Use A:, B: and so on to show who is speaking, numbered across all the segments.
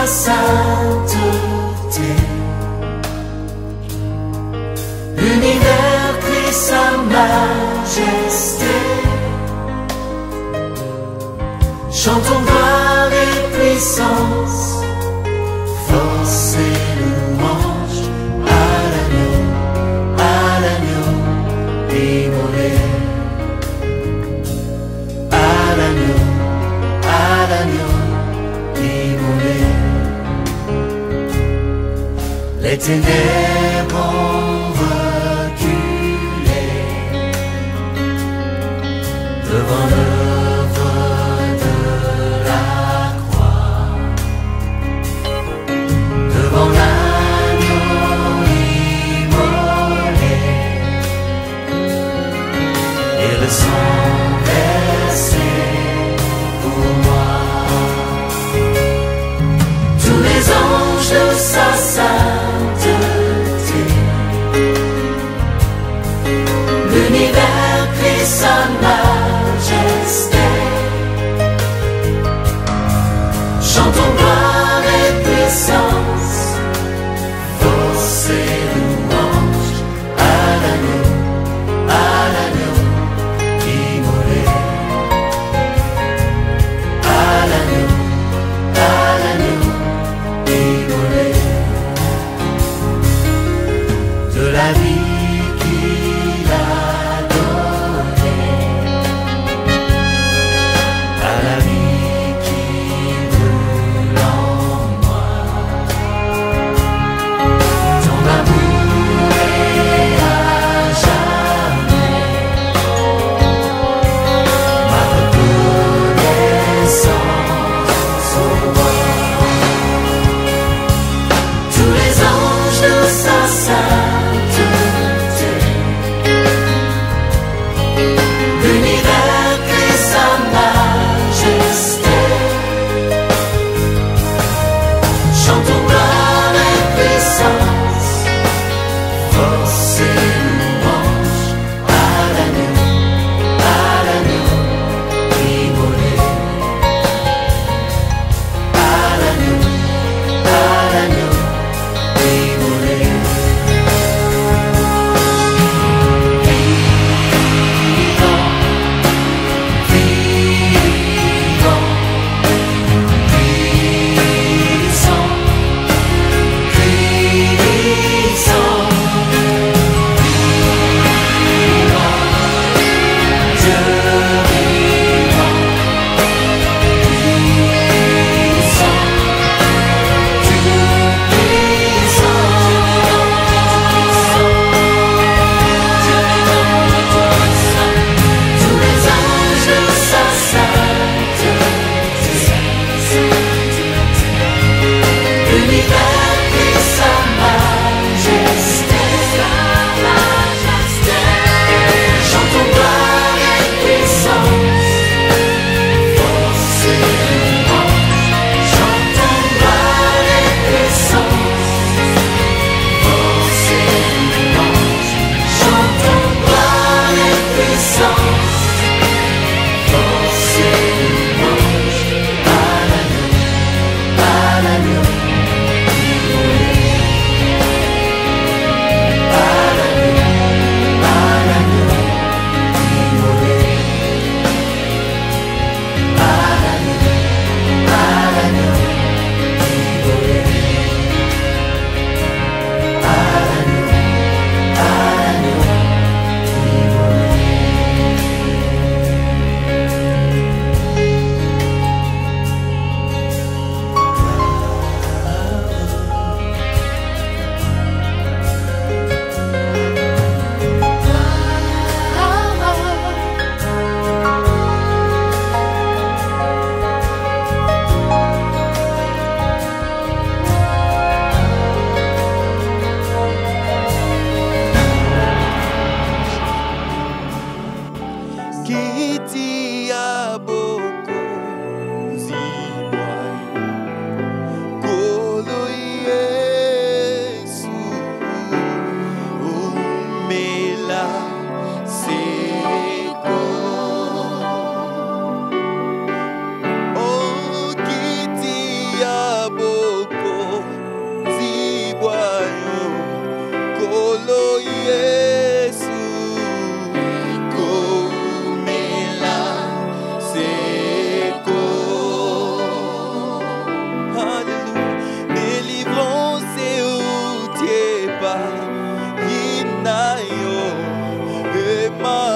A: sa sainteté. L'univers crie sa majesté. Chantons gloire et puissance, force et louange à l'agneau immolé. À l'agneau immolé. Les ténèbres ont reculé devant l'œuvre de la croix, devant l'agneau immolé et le sang versé pour moi. Tous les anges de sa sainteté, l'univers crie sa majesté. Chantons gloire et puissance, force et louange à l'agneau immolé.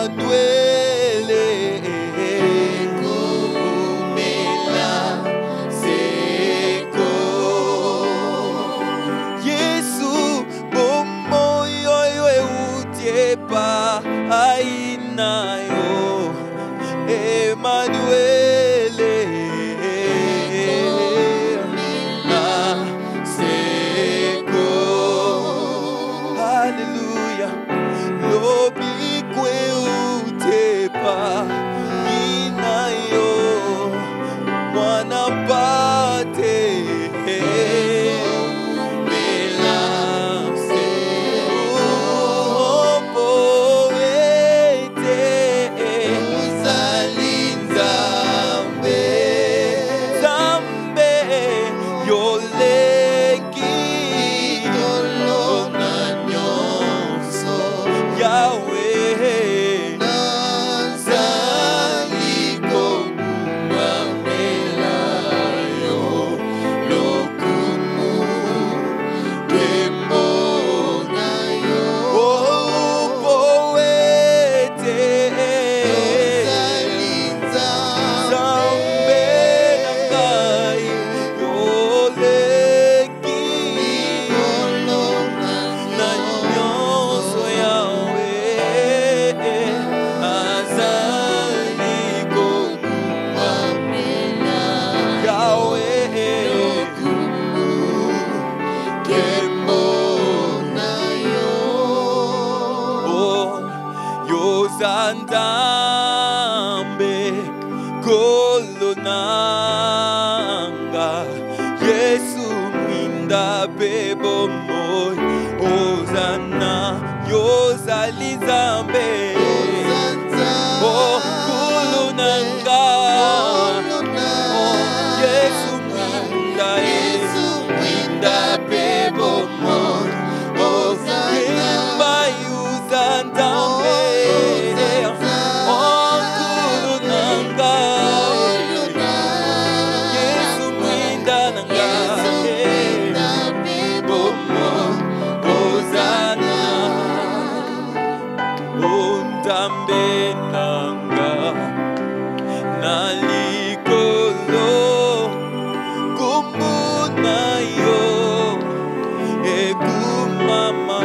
B: Emmanuel,
A: Kumela seko
B: Yesu bomoyo utiepa ainayo Emmanuel seko Hallelujah Lobi kwe utepa inayo mwana pate Mela poete
A: Zalinzambe
B: Zambe yoleki
A: Tolona nyonso
B: Yahweh
A: Nazaliko kumamela yo Lokumu Kembona yo
B: Oh poete Zambe nangai yoleki na nyonso Yahweh azali kokuma Yahweh oh yozandambe kolonanga Yesu mwinda bebo moy ozana yozalizambe oh kolonanga oh Yesu mwinda bebo moy ozimba yuzandambe oh kolonanga Yesu mwinda nanga bomo ozana ondambe nanga nalikolo kumuna yo ekumama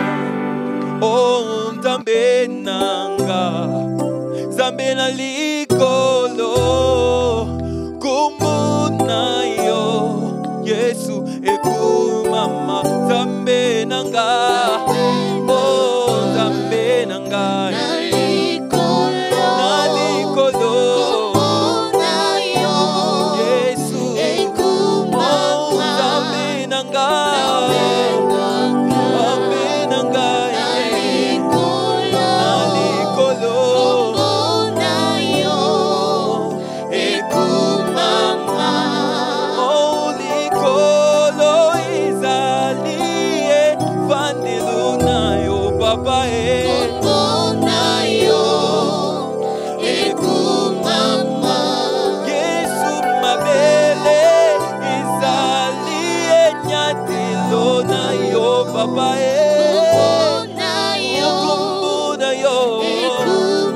B: ondambe nanga zambe nalikolo kumuna yo Yesu ekumama zambe nanga oh zambe nanga nalikolo Yesu oh zambe nanga zambe nanga nalikolo oh likolo izalie vandeluna yo papa Yesu mabele izalie nyatilona yo papa kumbuna yo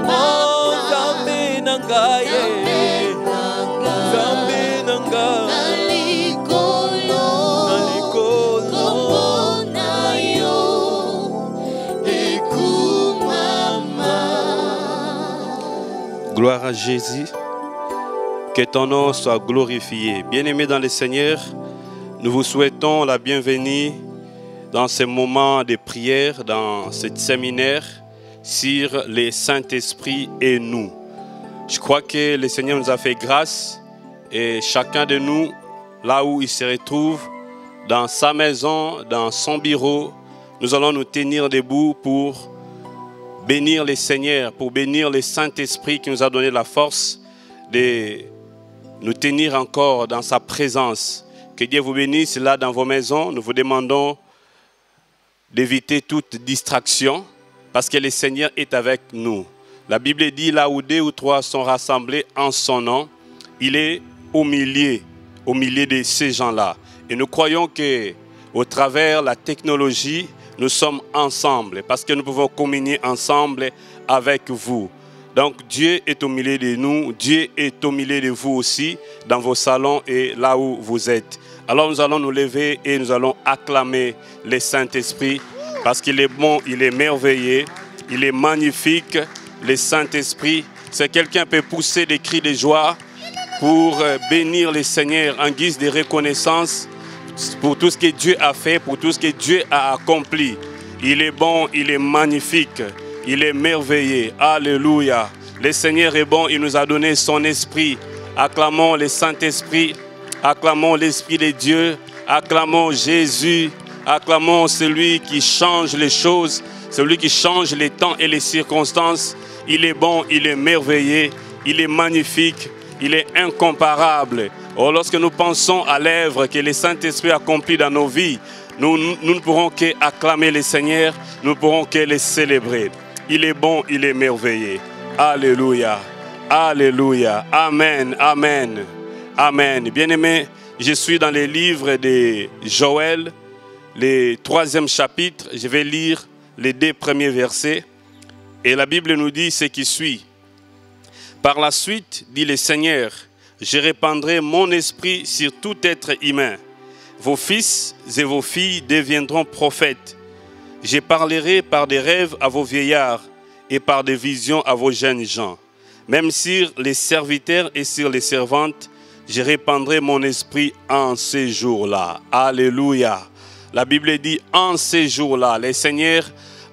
B: oh zambe nanga zambe nanga nalikolo
C: Gloire à Jésus, que ton nom soit glorifié. Bien-aimés dans le Seigneur, nous vous souhaitons la bienvenue dans ce moment de prière, dans ce séminaire sur le Saint-Esprit et nous. Je crois que le Seigneur nous a fait grâce et chacun de nous, là où il se retrouve, dans sa maison, dans son bureau, nous allons nous tenir debout pour bénir le Seigneur, pour bénir le Saint-Esprit qui nous a donné la force de nous tenir encore dans sa présence. Que Dieu vous bénisse là dans vos maisons. Nous vous demandons d'éviter toute distraction parce que le Seigneur est avec nous. La Bible dit là où 2 ou 3 sont rassemblés en son nom, il est au milieu de ces gens-là. Et nous croyons qu'au travers de la technologie, nous sommes ensemble parce que nous pouvons communier ensemble avec vous. Donc Dieu est au milieu de nous, Dieu est au milieu de vous aussi, dans vos salons et là où vous êtes. Alors nous allons nous lever et nous allons acclamer le Saint-Esprit parce qu'il est bon, il est merveilleux, il est magnifique. Le Saint-Esprit, c'est quelqu'un qui peut pousser des cris de joie pour bénir le Seigneur en guise de reconnaissance pour tout ce que Dieu a fait, pour tout ce que Dieu a accompli. Il est bon, il est magnifique, il est merveilleux. Alléluia. Le Seigneur est bon, il nous a donné son esprit. Acclamons le Saint-Esprit, acclamons l'Esprit de Dieu, acclamons Jésus, acclamons celui qui change les choses, celui qui change les temps et les circonstances. Il est bon, il est merveilleux, il est magnifique, il est incomparable. Oh, lorsque nous pensons à l'œuvre que le Saint-Esprit accomplit dans nos vies, nous ne pourrons qu'acclamer le Seigneur, nous ne pourrons que le célébrer. Il est bon, il est merveilleux. Alléluia, alléluia, amen, amen, amen. Bien-aimés, je suis dans les livres de Joël, le 3e chapitre. Je vais lire les 2 premiers versets. Et la Bible nous dit ce qui suit. Par la suite, dit le Seigneur, je répandrai mon esprit sur tout être humain. Vos fils et vos filles deviendront prophètes. Je parlerai par des rêves à vos vieillards et par des visions à vos jeunes gens. Même sur les serviteurs et sur les servantes, je répandrai mon esprit en ces jours-là. Alléluia. La Bible dit en ces jours-là, le Seigneur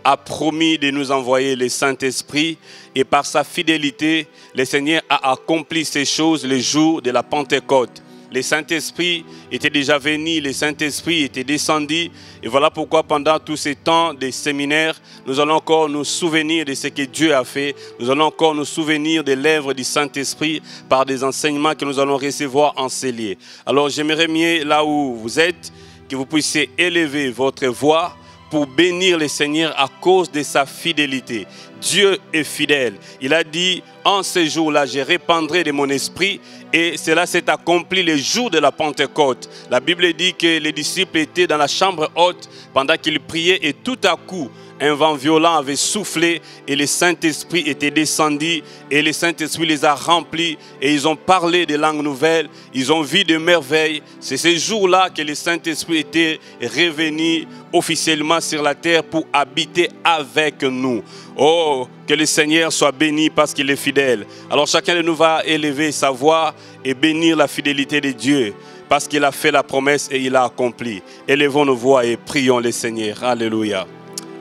C: a promis de nous envoyer le Saint-Esprit et par sa fidélité, le Seigneur a accompli ces choses le jour de la Pentecôte. Le Saint-Esprit était déjà venu, le Saint-Esprit était descendu. Et voilà pourquoi pendant tous ces temps de séminaire, nous allons encore nous souvenir de ce que Dieu a fait. Nous allons encore nous souvenir de l'œuvre du Saint-Esprit par des enseignements que nous allons recevoir en ces lieux. Alors j'aimerais mieux, là où vous êtes, que vous puissiez élever votre voix pour bénir le Seigneur à cause de sa fidélité. Dieu est fidèle. Il a dit, en ce jour-là, je répandrai de mon esprit. Et cela s'est accompli le jour de la Pentecôte. La Bible dit que les disciples étaient dans la chambre haute pendant qu'ils priaient et tout à coup, un vent violent avait soufflé et le Saint-Esprit était descendu et le Saint-Esprit les a remplis et ils ont parlé des langues nouvelles, ils ont vu des merveilles. C'est ce jour-là que le Saint-Esprit était revenu officiellement sur la terre pour habiter avec nous. Oh, que le Seigneur soit béni parce qu'il est fidèle. Alors chacun de nous va élever sa voix et bénir la fidélité de Dieu parce qu'il a fait la promesse et il a accompli. Élevons nos voix et prions le Seigneur. Alléluia.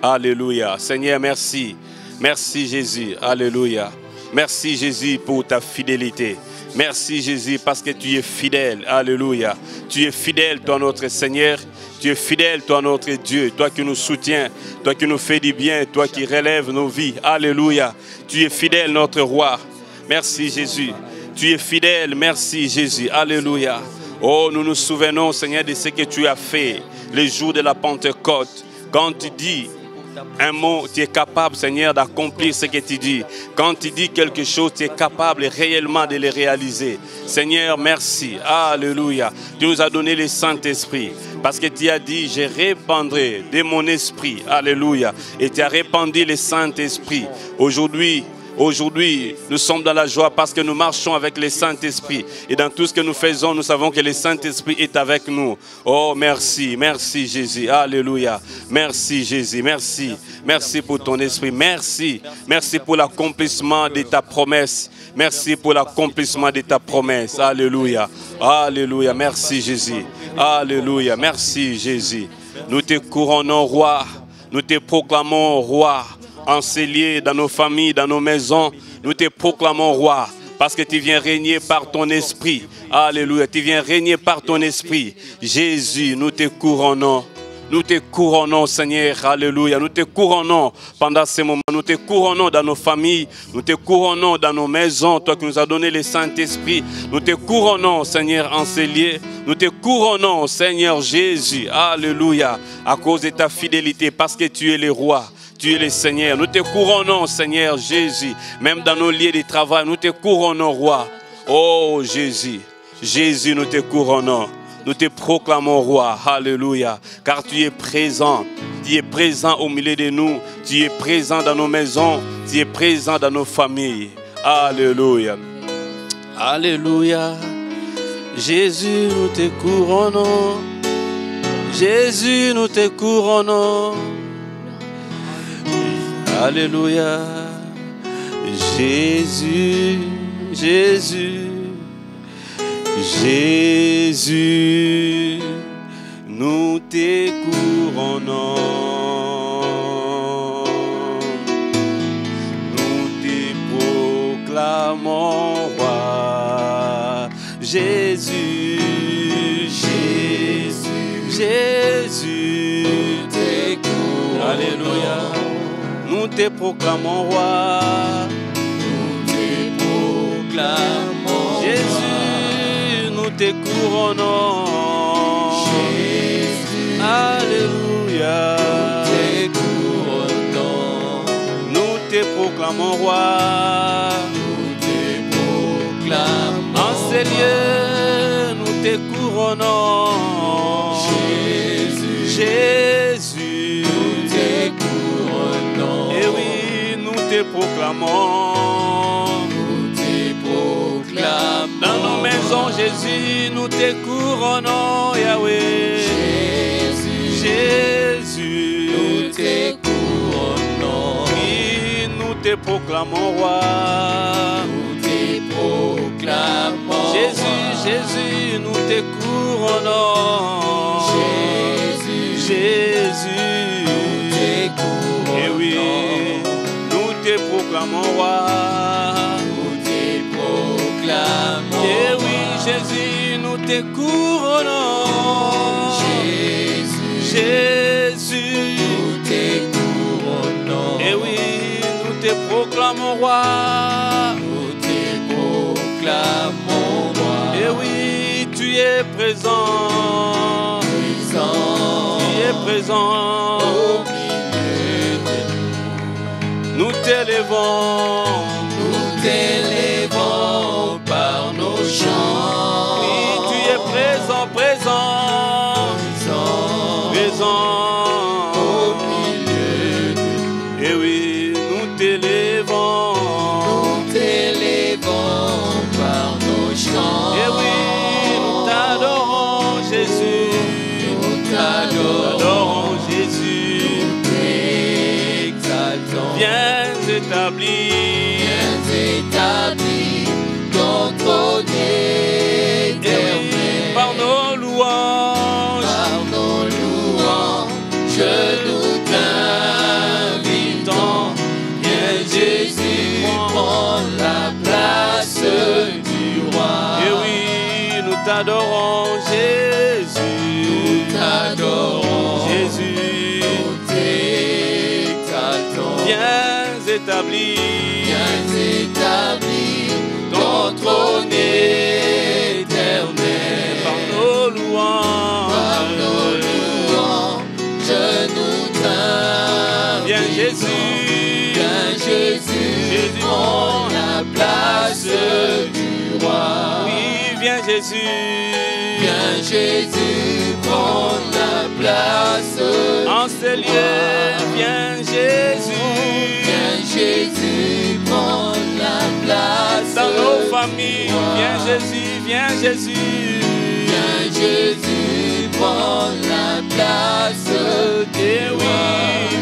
C: Alléluia. Seigneur, merci. Merci Jésus. Alléluia. Merci Jésus pour ta fidélité. Merci Jésus parce que tu es fidèle. Alléluia. Tu es fidèle, toi notre Seigneur. Tu es fidèle, toi notre Dieu. Toi qui nous soutiens, toi qui nous fais du bien, toi qui relèves nos vies. Alléluia. Tu es fidèle, notre roi. Merci Jésus. Tu es fidèle. Merci Jésus. Alléluia. Oh, nous nous souvenons, Seigneur, de ce que tu as fait le jour de la Pentecôte. Quand tu dis un mot, tu es capable, Seigneur, d'accomplir ce que tu dis. Quand tu dis quelque chose, tu es capable réellement de le réaliser. Seigneur, merci. Alléluia. Tu nous as donné le Saint-Esprit. Parce que tu as dit, je répandrai de mon esprit. Alléluia. Et tu as répandu le Saint-Esprit. Aujourd'hui, nous sommes dans la joie parce que nous marchons avec le Saint-Esprit. Et dans tout ce que nous faisons, nous savons que le Saint-Esprit est avec nous. Oh, merci. Merci Jésus. Alléluia. Merci Jésus. Merci. Merci pour ton esprit. Merci. Merci pour l'accomplissement de ta promesse. Merci pour l'accomplissement de ta promesse. Alléluia. Alléluia. Merci Jésus. Alléluia. Merci Jésus. Nous te couronnons roi. Nous te proclamons roi. Enseigné dans nos familles, dans nos maisons, nous te proclamons roi parce que tu viens régner par ton esprit. Alléluia, tu viens régner par ton esprit. Jésus, nous te couronnons. Nous te couronnons, Seigneur. Alléluia. Nous te couronnons pendant ces moments. Nous te couronnons dans nos familles. Nous te couronnons dans nos maisons. Toi qui nous as donné le Saint-Esprit. Nous te couronnons, Seigneur, en ces lieux. Nous te couronnons, Seigneur Jésus. Alléluia. À cause de ta fidélité, parce que tu es le roi. Tu es le Seigneur. Nous te couronnons, Seigneur Jésus. Même dans nos lieux de travail, nous te couronnons, roi. Oh Jésus. Jésus, nous te couronnons. Nous te proclamons roi. Alléluia. Car tu es présent. Tu es présent au milieu de nous. Tu es présent dans nos maisons. Tu es présent dans nos familles. Alléluia. Alléluia. Jésus, nous te couronnons. Jésus, nous te couronnons. Alléluia. Jésus, Jésus, Jésus, nous te couronnons. Nous te proclamons roi. Jésus, Jésus, Jésus, te couronnons. Alléluia. Nous te proclamons roi. Nous te proclamons Jésus, nous te couronnons. Jésus, alléluia. Nous te couronnons. Nous te proclamons roi. Nous te proclamons. En ces lieux, nous te couronnons. Jésus, Jésus, nous te couronnons. Et oui, nous te proclamons. Nous te proclamons. Dans nos maisons, Jésus, nous te couronnons, Yahweh. Jésus, Jésus, nous te couronnons. Oui, nous te proclamons, roi. Nous te proclamons. Jésus, Jésus, nous te couronnons. Jésus, Jésus, nous te couronnons. Et oui, nous te proclamons, roi. Nous te proclamons. Et oui, Jésus, nous te couronnons. Jésus, Jésus, nous te couronnons. Et oui, nous te proclamons, roi. Nous te proclamons, roi. Et oui, tu es présent. Présent. Tu es présent. Au milieu de nous. Nous t'élèvons. Nous t'élèvons par nos chants. Oui, tu es présent, présent. Présent. Présent. Au milieu de nous. Et oui, nous t'élèvons. Nous t'élèvons par nos chants. Et oui, nous t'adorons, Jésus. Nous t'adorons, Jésus. Nous t'exaltons. Viens établi ton trône éternel. Par nos louanges, nous t'invitons. Viens Jésus, prends la place du roi. Et oui, nous t'adorons, Jésus. Nous t'adorons, Jésus. Nous t'exaltons. Viens établi ton trône éternel. Par nos louanges, nous t'invitons. Viens Jésus, Jésus, prends la place du roi. Oui, viens Jésus, prends la place. En ces lieux, viens Jésus, prends la place. Dans nos familles, viens Jésus, prends la place. Et oui,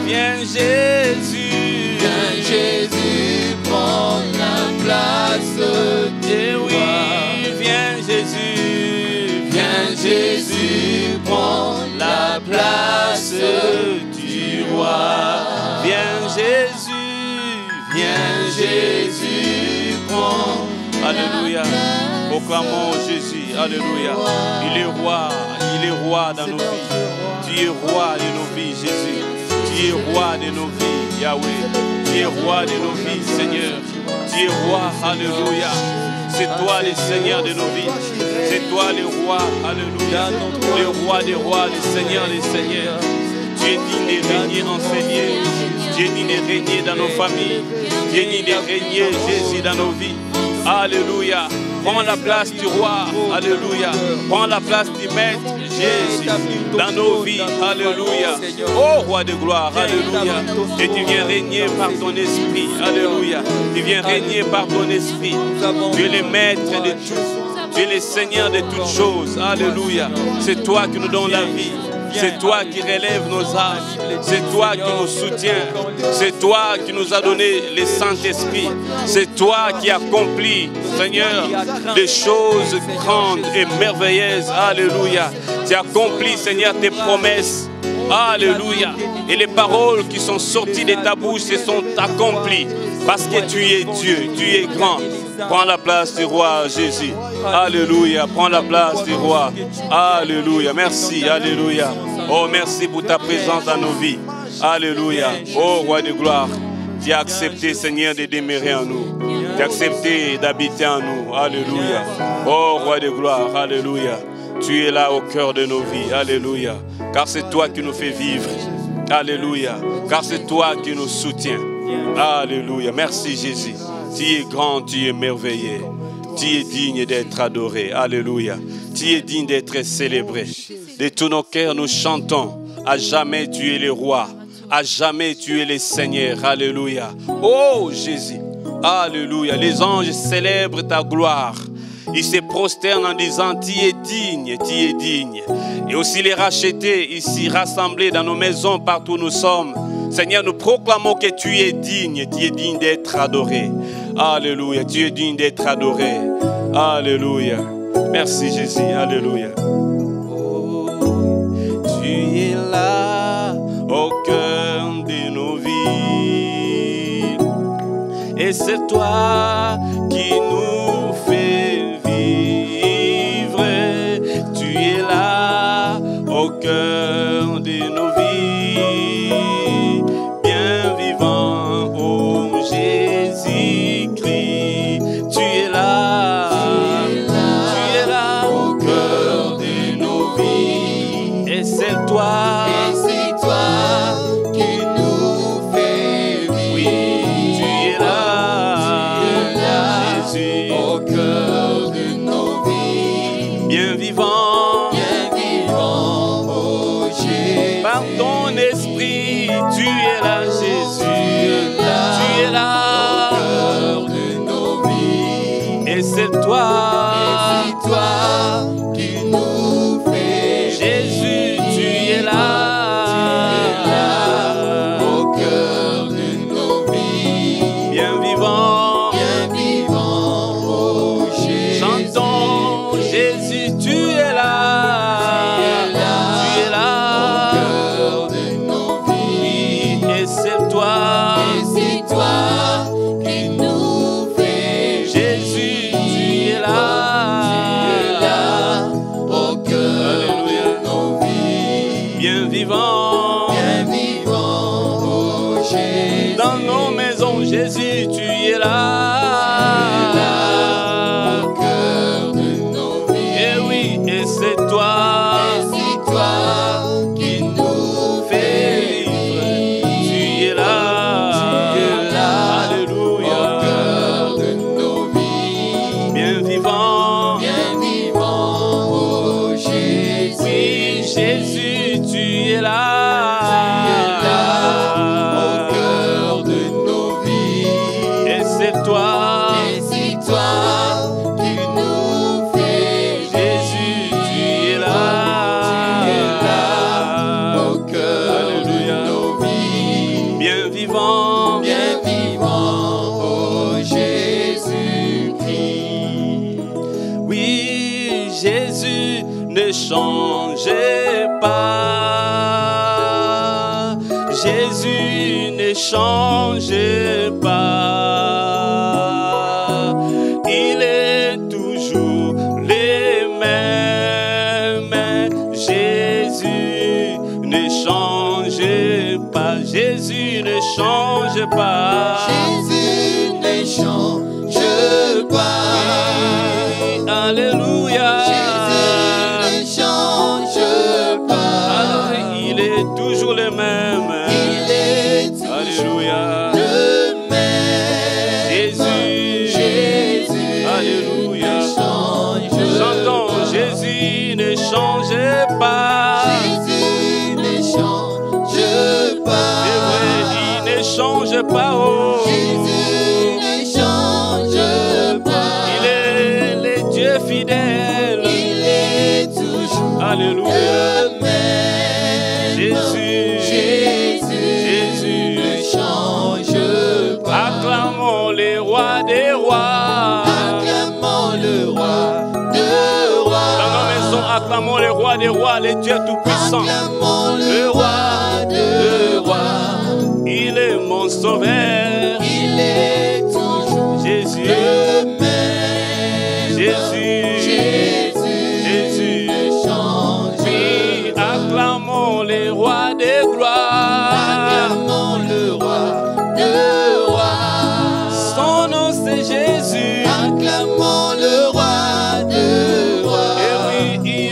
C: viens Jésus, prends la place. Et oui, viens Jésus, prends la place du roi. Viens Jésus, prends. Alléluia. Proclamons Jésus. Alléluia. Il est roi dans nos vies. Tu es roi de nos vies, Jésus. Tu es roi de nos vies, Yahweh. Tu es roi de nos vies, Seigneur. Tu es roi. Alléluia. C'est toi le Seigneur de nos vies. C'est toi le roi. Alléluia. Le roi des rois, le Seigneur des seigneurs. Tu es digne de régner dans ces lieux. Tu es digne de régner dans nos familles. Tu es digne de régner, Jésus, dans nos vies. Alléluia. Prends la place du roi. Alléluia. Prends la place du maître Jésus dans nos vies. Alléluia. Oh roi de gloire. Alléluia. Et tu viens régner par ton esprit. Alléluia. Tu viens régner par ton esprit. Tu es le maître de tout. Tu es le Seigneur de toutes choses. Alléluia. C'est toi qui nous donnes la vie. C'est toi qui relèves nos âmes. C'est toi qui nous soutiens. C'est toi qui nous as donné le Saint-Esprit. C'est toi qui accomplis, Seigneur, des choses grandes et merveilleuses. Alléluia. Tu accomplis, Seigneur, tes promesses. Alléluia. Et les paroles qui sont sorties de ta bouche se sont accomplies. Parce que tu es Dieu, tu es grand. Prends la place du roi Jésus. Alléluia. Prends la place du roi. Alléluia. Merci. Alléluia. Oh, merci pour ta présence dans nos vies. Alléluia. Oh, roi de gloire. Tu as accepté, Seigneur, de demeurer en nous. Tu as accepté d'habiter en nous. Alléluia. Oh, roi de gloire. Alléluia. Tu es là au cœur de nos vies. Alléluia. Car c'est toi qui nous fais vivre. Alléluia. Car c'est toi qui nous soutiens. Alléluia. Merci Jésus. Tu es grand, tu es merveilleux. Tu es digne d'être adoré. Alléluia. Tu es digne d'être célébré. De tous nos cœurs, nous chantons. À jamais tu es le roi. À jamais tu es le Seigneur. Alléluia. Oh Jésus. Alléluia. Les anges célèbrent ta gloire. Ils se prosternent en disant, tu es digne, tu es digne. Et aussi les rachetés ici, rassemblés dans nos maisons, partout où nous sommes. Seigneur, nous proclamons que tu es digne d'être adoré. Alléluia, tu es digne d'être adoré. Alléluia. Merci Jésus, alléluia. Oh, tu es là au cœur de nos vies. Et c'est toi qui nous fais vivre. Tu es là au cœur de nos vies. Bien vivant, oh Jésus-Christ. Tu es là au cœur de nos vies. Et c'est toi
A: qui nous fais vivre.
C: Oui, tu es là, Jésus,
A: au cœur de nos vies.
C: bien vivant,
A: oh Jésus.
C: par ton esprit, tu es là, Jésus, tu es là,
A: au cœur de nos vies.
C: et c'est toi,
A: qui nous fais
C: Jésus, tu es là,
A: au cœur de nos vies.
C: bien vivant,
A: oh Jésus.
C: chantons, Jésus, tu es là, tu es là,
A: au cœur de nos vies.
C: et c'est toi,
A: qui nous fais
C: Jésus, tu es là,
A: au cœur de nos vies.
C: bien vivant,
A: oh Jésus.
C: dans nos maisons, Jésus, tu es là,
A: au cœur de nos vies.
C: et oui, et c'est toi,
A: qui nous fais vivre.
C: tu es là, alléluia,
A: au cœur de nos vies.
C: bien vivant,
A: oh Jésus.
C: oui, Jésus, tu es là,
A: au cœur de nos vies.
C: et c'est toi,
A: qui nous fais
C: Jésus, tu es là,
A: au cœur
C: alléluia,
A: de nos vies.
C: bien vivant,
A: oh Jésus-Christ.
C: oui, Jésus ne changeait pas, Jésus ne changeait pas, il est toujours le même, Jésus ne change pas, Jésus ne change pas.
A: Jésus ne change pas.
C: Alléluia.
A: Jésus ne change pas.
C: Alors, il est toujours le même.
A: Il est toujours
C: Alléluia.
A: le même.
C: Jésus. Alléluia. Jésus,
B: Jésus ne change pas.
C: acclamons les rois des rois.
B: Acclamons le roi de rois.
C: Dans nos maisons, acclamons les rois des rois, les dieux tout-puissants.
B: Acclamons le roi de rois.
C: Il est mon sauveur.
B: Il est toujours
C: Jésus,
B: le même.
C: Jésus, Jésus
B: ne change
C: oui,
B: pas.
C: acclamons les rois des gloires.
B: Acclamons le roi de rois.
C: Son nom c'est Jésus.
B: Acclamons le roi de rois.
C: Et oui,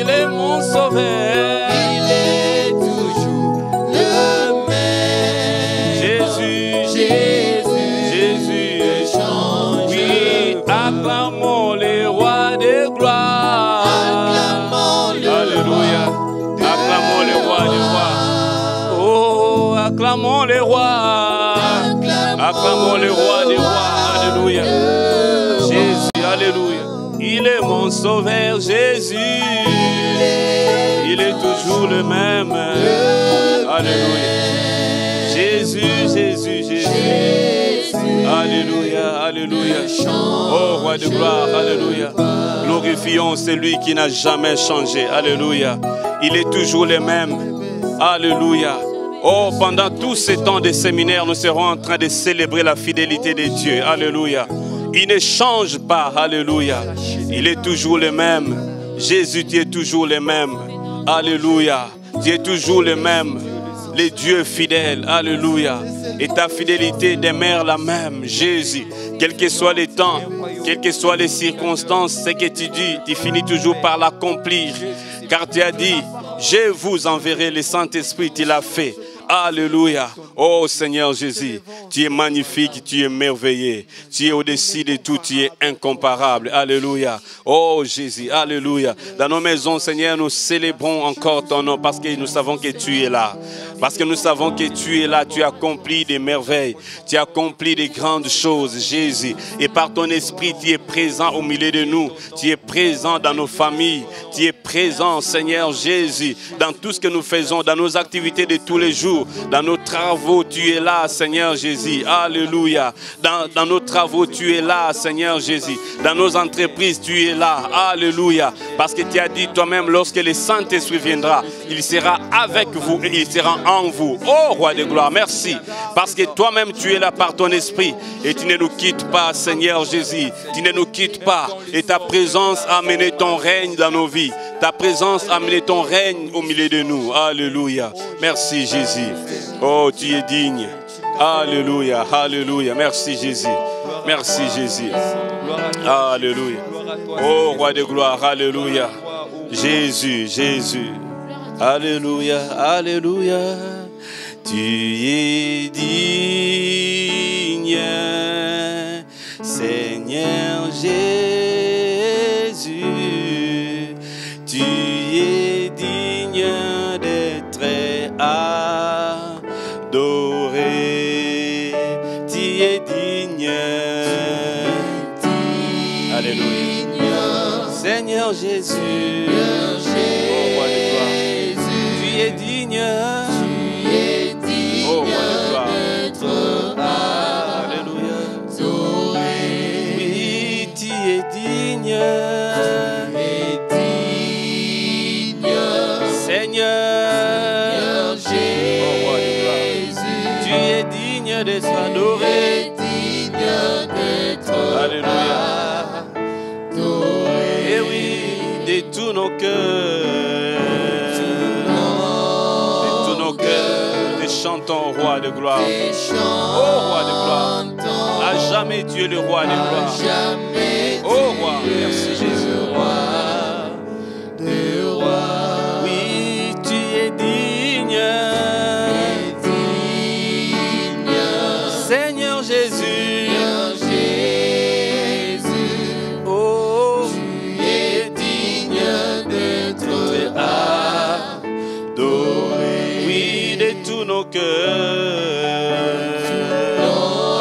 C: il est mon sauveur.
B: Il est toujours le même.
C: Jésus,
B: Jésus ne change
C: oui,
B: pas.
C: acclamons les rois des gloires.
B: Acclamons le
C: Alléluia.
B: roi de
C: Acclamons les rois des rois. Oh, acclamons les rois. Acclamons les rois des rois. Alléluia. Jésus, alléluia. Il est mon sauveur, Jésus. Il est toujours le même. Alléluia. Jésus, Jésus, Jésus. Alléluia, alléluia. Oh, roi de gloire, alléluia. Glorifions celui qui n'a jamais changé. Alléluia. Il est toujours le même. Alléluia. Oh, pendant tous ces temps de séminaire, nous serons en train de célébrer la fidélité de Dieu. Alléluia. Il ne change pas. Alléluia. Il est toujours le même. Jésus, tu es toujours le même. Alléluia. Tu es toujours le même. Les dieux fidèles. Alléluia. Et ta fidélité demeure la même. Jésus, quels que soient les temps, quelles que soient les circonstances, ce que tu dis, tu finis toujours par l'accomplir. Car tu as dit, je vous enverrai le Saint-Esprit, tu l'as fait. Alléluia. Oh Seigneur Jésus, tu es magnifique, tu es merveilleux. Tu es au-dessus de tout, tu es incomparable. Alléluia. Oh Jésus, alléluia. Dans nos maisons, Seigneur, nous célébrons encore ton nom parce que nous savons que tu es là. Parce que nous savons que tu es là, tu as accompli des merveilles, tu as accompli des grandes choses, Jésus. Et par ton esprit, tu es présent au milieu de nous. Tu es présent dans nos familles. Tu es présent, Seigneur Jésus, dans tout ce que nous faisons, dans nos activités de tous les jours. Dans nos travaux, tu es là, Seigneur Jésus. Alléluia. Dans nos travaux, tu es là, Seigneur Jésus. Dans nos entreprises, tu es là. Alléluia. Parce que tu as dit toi-même, lorsque le Saint-Esprit viendra, il sera avec vous et il sera en vous. Oh, Roi de gloire, merci. Parce que toi-même, tu es là par ton esprit. Et tu ne nous quittes pas, Seigneur Jésus. Tu ne nous quittes pas. Et ta présence a amené ton règne dans nos vies. Ta présence a amené ton règne au milieu de nous. Alléluia. Merci Jésus. Oh, tu es digne. Alléluia. Alléluia. Merci Jésus. Merci Jésus. Alléluia. Oh, Roi de gloire. Alléluia. Jésus, Jésus. Alléluia. Alléluia. Tu es digne, Seigneur Jésus. Tu es digne d'être adoré. Tu es digne. Alléluia. Seigneur Jésus. Oh, roi de gloire. Tu es digne. Oh, roi de gloire. Alléluia. Oui, tu es digne. Seigneur Jésus, oh, roi de gloire, tu es digne d'être adoré. Alléluia. Et oui, de tous nos cœurs, nous te chantons, roi de gloire. Oh, roi de gloire, à jamais tu es le roi de gloire. Oh, roi, merci Jésus. Seigneur Jésus, oh, tu es digne d'être adoré. Oui, de tous nos cœurs.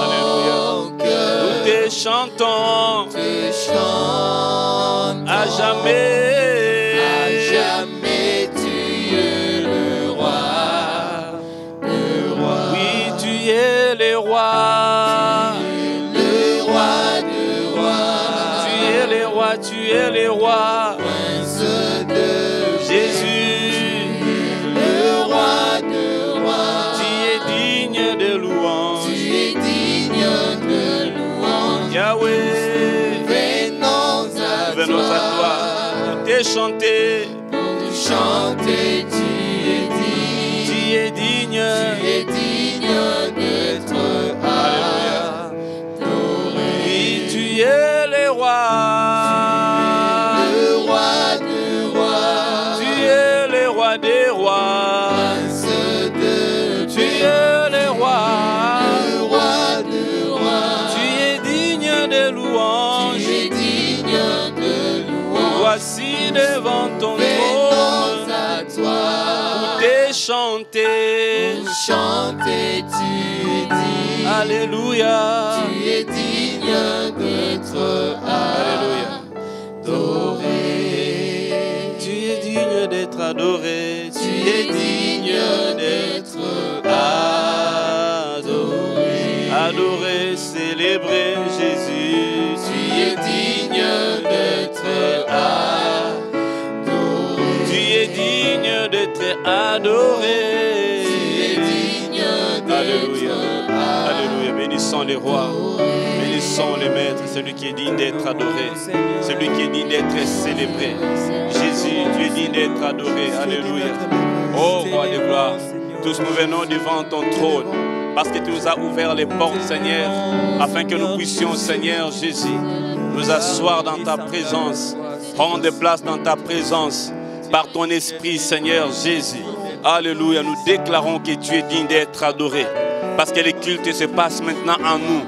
C: Alléluia. Nous te chantons à jamais. tu es le roi.
B: Prince de
C: Jésus,
B: le roi de rois.
C: tu es digne de louange.
B: Tu es digne de louange.
C: Yahweh,
B: Venons à
C: toi, pour te chanter.
B: Pour chanter, tu es digne d'être adoré.
C: Oui, tu es le roi.
B: Le roi de rois.
C: Tu es le roi des rois.
B: Prince de
C: Tu es le roi.
B: Le roi de rois.
C: Tu es digne de louange.
B: Tu es digne de louange.
C: Voici devant ton
B: Venons
C: trône
B: à toi.
C: pour te chanter.
B: Pour chanter, tu es digne.
C: Alléluia.
B: Tu es digne d'être adoré.
C: Tu es digne d'être adoré.
B: Tu es digne d'être adoré.
C: Adoré, célébrer Jésus.
B: Tu es digne d'être adoré.
C: Tu es digne d'être adoré.
B: Tu es digne
C: Alléluia.
B: d'être
C: Alléluia. Bénissons les rois. Bénissons les maîtres. Celui qui est digne d'être adoré. Celui qui est digne d'être célébré. Jésus, tu es digne d'être adoré. Alléluia. Oh roi de gloire. Tous nous venons devant ton trône. Parce que tu nous as ouvert les portes, Seigneur, afin que nous puissions, Seigneur Jésus, nous asseoir dans ta présence, prendre place dans ta présence, par ton esprit, Seigneur Jésus. Alléluia, nous déclarons que tu es digne d'être adoré, parce que le culte se passe maintenant en nous,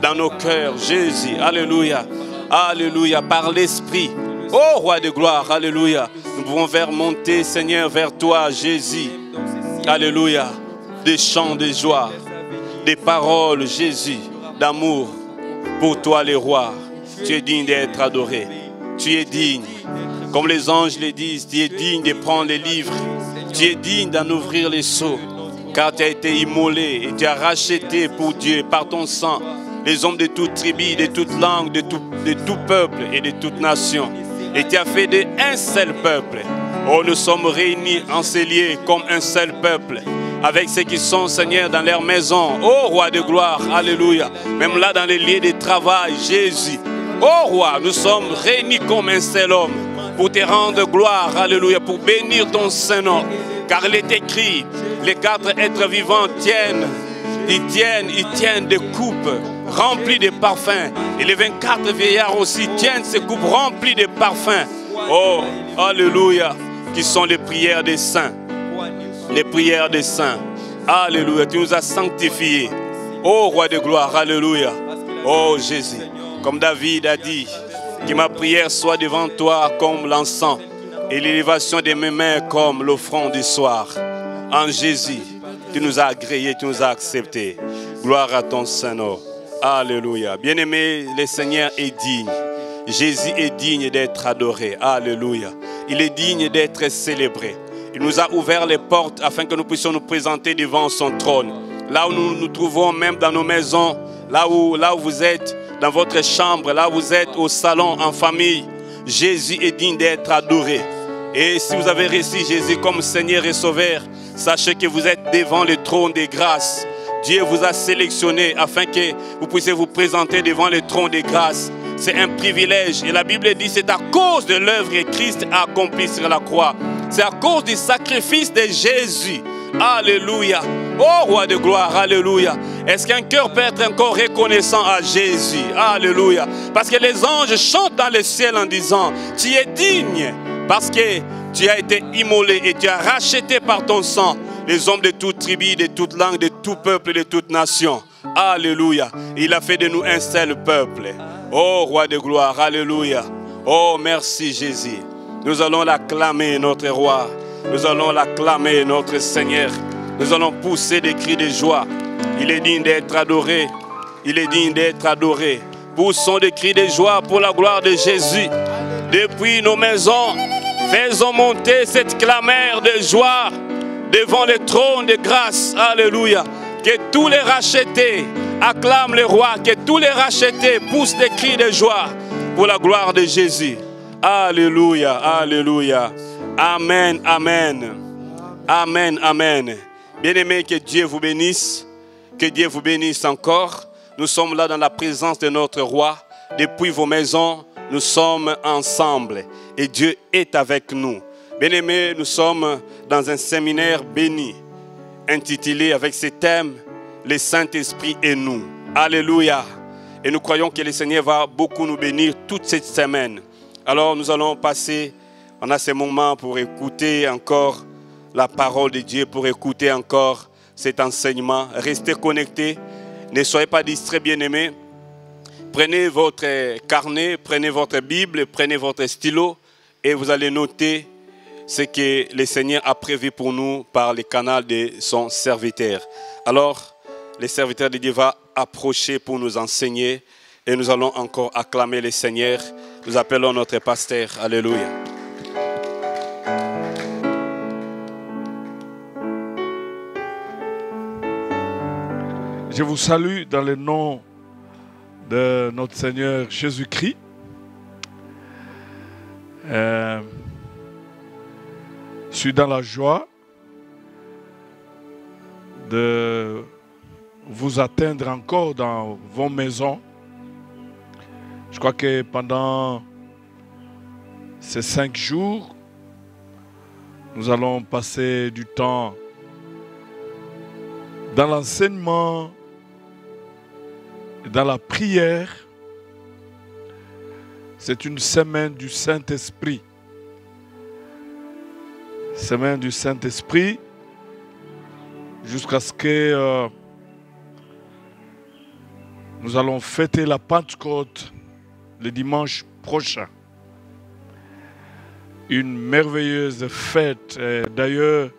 C: dans nos cœurs, Jésus. Alléluia, alléluia, par l'esprit. Oh roi de gloire, alléluia, nous pouvons faire monter, Seigneur, vers toi, Jésus. Alléluia, des chants de joie, des paroles, Jésus, d'amour pour toi, le roi. Tu es digne d'être adoré. Tu es digne. Comme les anges le disent, tu es digne de prendre les livres. Tu es digne d'en ouvrir les seaux. Car tu as été immolé et tu as racheté pour Dieu par ton sang les hommes de toute tribu, de toute langue, de tout peuple et de toute nation. Et tu as fait d'un seul peuple. Oh, nous sommes réunis, encelés comme un seul peuple. Avec ceux qui sont, Seigneur, dans leur maison. Oh, roi de gloire, alléluia. Même là, dans les lieux de travail, Jésus. Oh, roi, nous sommes réunis comme un seul homme pour te rendre gloire, alléluia, pour bénir ton Saint-Nom. Car il est écrit, les 4 êtres vivants tiennent des coupes remplies de parfums. Et les 24 vieillards aussi tiennent ces coupes remplies de parfums. Oh, alléluia, qui sont les prières des saints. Les prières des saints. Alléluia, tu nous as sanctifiés. Oh roi de gloire, alléluia. Oh Jésus, comme David a dit, que ma prière soit devant toi comme l'encens et l'élévation de mes mains comme l'offrande du soir. En Jésus, tu nous as agréés, tu nous as acceptés. Gloire à ton Saint-Nom. Alléluia. Bien-aimé, le Seigneur est digne. Jésus est digne d'être adoré. Alléluia. Il est digne d'être célébré. Il nous a ouvert les portes afin que nous puissions nous présenter devant son trône. Là où nous nous trouvons, même dans nos maisons, là où vous êtes, dans votre chambre, là où vous êtes au salon, en famille, Jésus est digne d'être adoré. Et si vous avez reçu Jésus comme Seigneur et Sauveur, sachez que vous êtes devant le trône des grâces. Dieu vous a sélectionné afin que vous puissiez vous présenter devant le trône des grâces. C'est un privilège. Et la Bible dit que c'est à cause de l'œuvre que Christ a accomplie sur la croix. C'est à cause du sacrifice de Jésus. Alléluia. Oh roi de gloire, alléluia. Est-ce qu'un cœur peut être encore reconnaissant à Jésus? Alléluia. Parce que les anges chantent dans le ciel en disant, tu es digne parce que tu as été immolé et tu as racheté par ton sang les hommes de toute tribu, de toute langue, de tout peuple, de toute nation. Alléluia. Il a fait de nous un seul peuple. Oh roi de gloire, alléluia. Oh merci Jésus. Nous allons l'acclamer notre roi. Nous allons l'acclamer notre Seigneur. Nous allons pousser des cris de joie. Il est digne d'être adoré. Il est digne d'être adoré. Poussons des cris de joie pour la gloire de Jésus. Depuis nos maisons, faisons monter cette clameur de joie devant le trône de grâce. Alléluia. Que tous les rachetés acclament le roi. Que tous les rachetés poussent des cris de joie pour la gloire de Jésus. Alléluia, alléluia. Amen, amen. Amen, amen. Bien-aimés, que Dieu vous bénisse. Que Dieu vous bénisse encore. Nous sommes là dans la présence de notre roi. Depuis vos maisons, nous sommes ensemble. Et Dieu est avec nous. Bien-aimés, nous sommes dans un séminaire béni, intitulé avec ce thème, le Saint-Esprit et nous. Alléluia. Et nous croyons que le Seigneur va beaucoup nous bénir toute cette semaine. Alors nous allons passer, on a ce moment pour écouter encore la parole de Dieu, pour écouter encore cet enseignement. Restez connectés, ne soyez pas distraits, bien-aimés. Prenez votre carnet, prenez votre Bible, prenez votre stylo et vous allez noter ce que le Seigneur a prévu pour nous par le canal de son serviteur. Alors, le serviteur de Dieu va approcher pour nous enseigner et nous allons encore acclamer le Seigneur. Nous appelons notre pasteur. Alléluia.
D: Je vous salue dans le nom de notre Seigneur Jésus-Christ. Je suis dans la joie de vous atteindre encore dans vos maisons. Je crois que pendant ces 5 jours, nous allons passer du temps dans l'enseignement, dans la prière. C'est une semaine du Saint-Esprit. Semaine du Saint-Esprit, jusqu'à ce que nous allons fêter la Pentecôte le dimanche prochain. Une merveilleuse fête. D'ailleurs,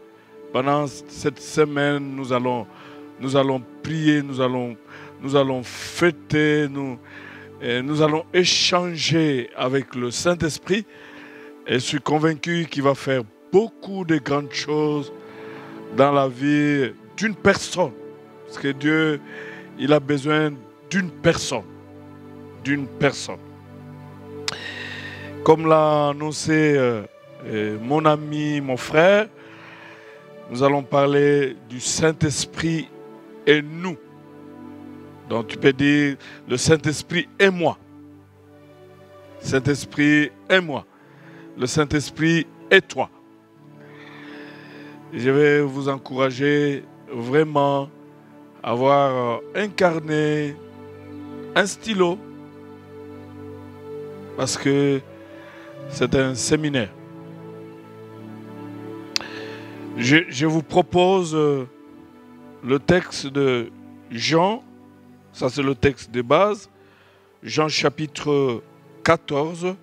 D: pendant cette semaine, nous allons prier, nous allons fêter, nous allons échanger avec le Saint-Esprit. Et je suis convaincu qu'il va faire beaucoup de grandes choses dans la vie d'une personne. Parce que Dieu, il a besoin d'une personne. D'une personne. Comme l'a annoncé mon ami, mon frère, nous allons parler du Saint-Esprit et nous. Donc tu peux dire, le Saint-Esprit et moi. Saint-Esprit et moi. Le Saint-Esprit et toi. Je vais vous encourager vraiment à avoir un carnet, un stylo, parce que c'est un séminaire. Je vous propose le texte de Jean, ça c'est le texte de base, Jean chapitre 14,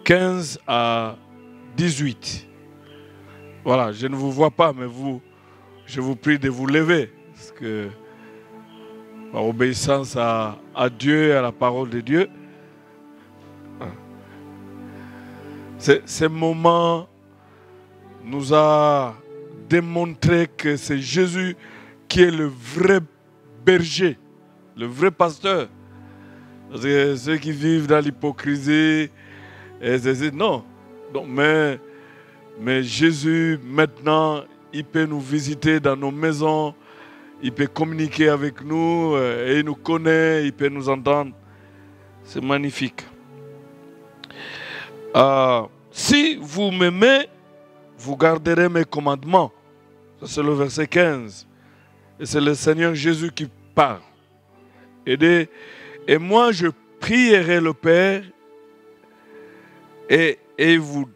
D: 15 à 18. Voilà, je ne vous vois pas, mais je vous prie de vous lever, parce que par obéissance à Dieu et à la parole de Dieu, ce moment nous a démontré que c'est Jésus qui est le vrai berger, le vrai pasteur. Parce que ceux qui vivent dans l'hypocrisie, non. Donc, mais Jésus, maintenant, il peut nous visiter dans nos maisons, il peut communiquer avec nous, et il nous connaît, il peut nous entendre. C'est magnifique. Si vous m'aimez, vous garderez mes commandements. Ça, c'est le verset 15. Et c'est le Seigneur Jésus qui parle. Et moi, je prierai le Père et il vous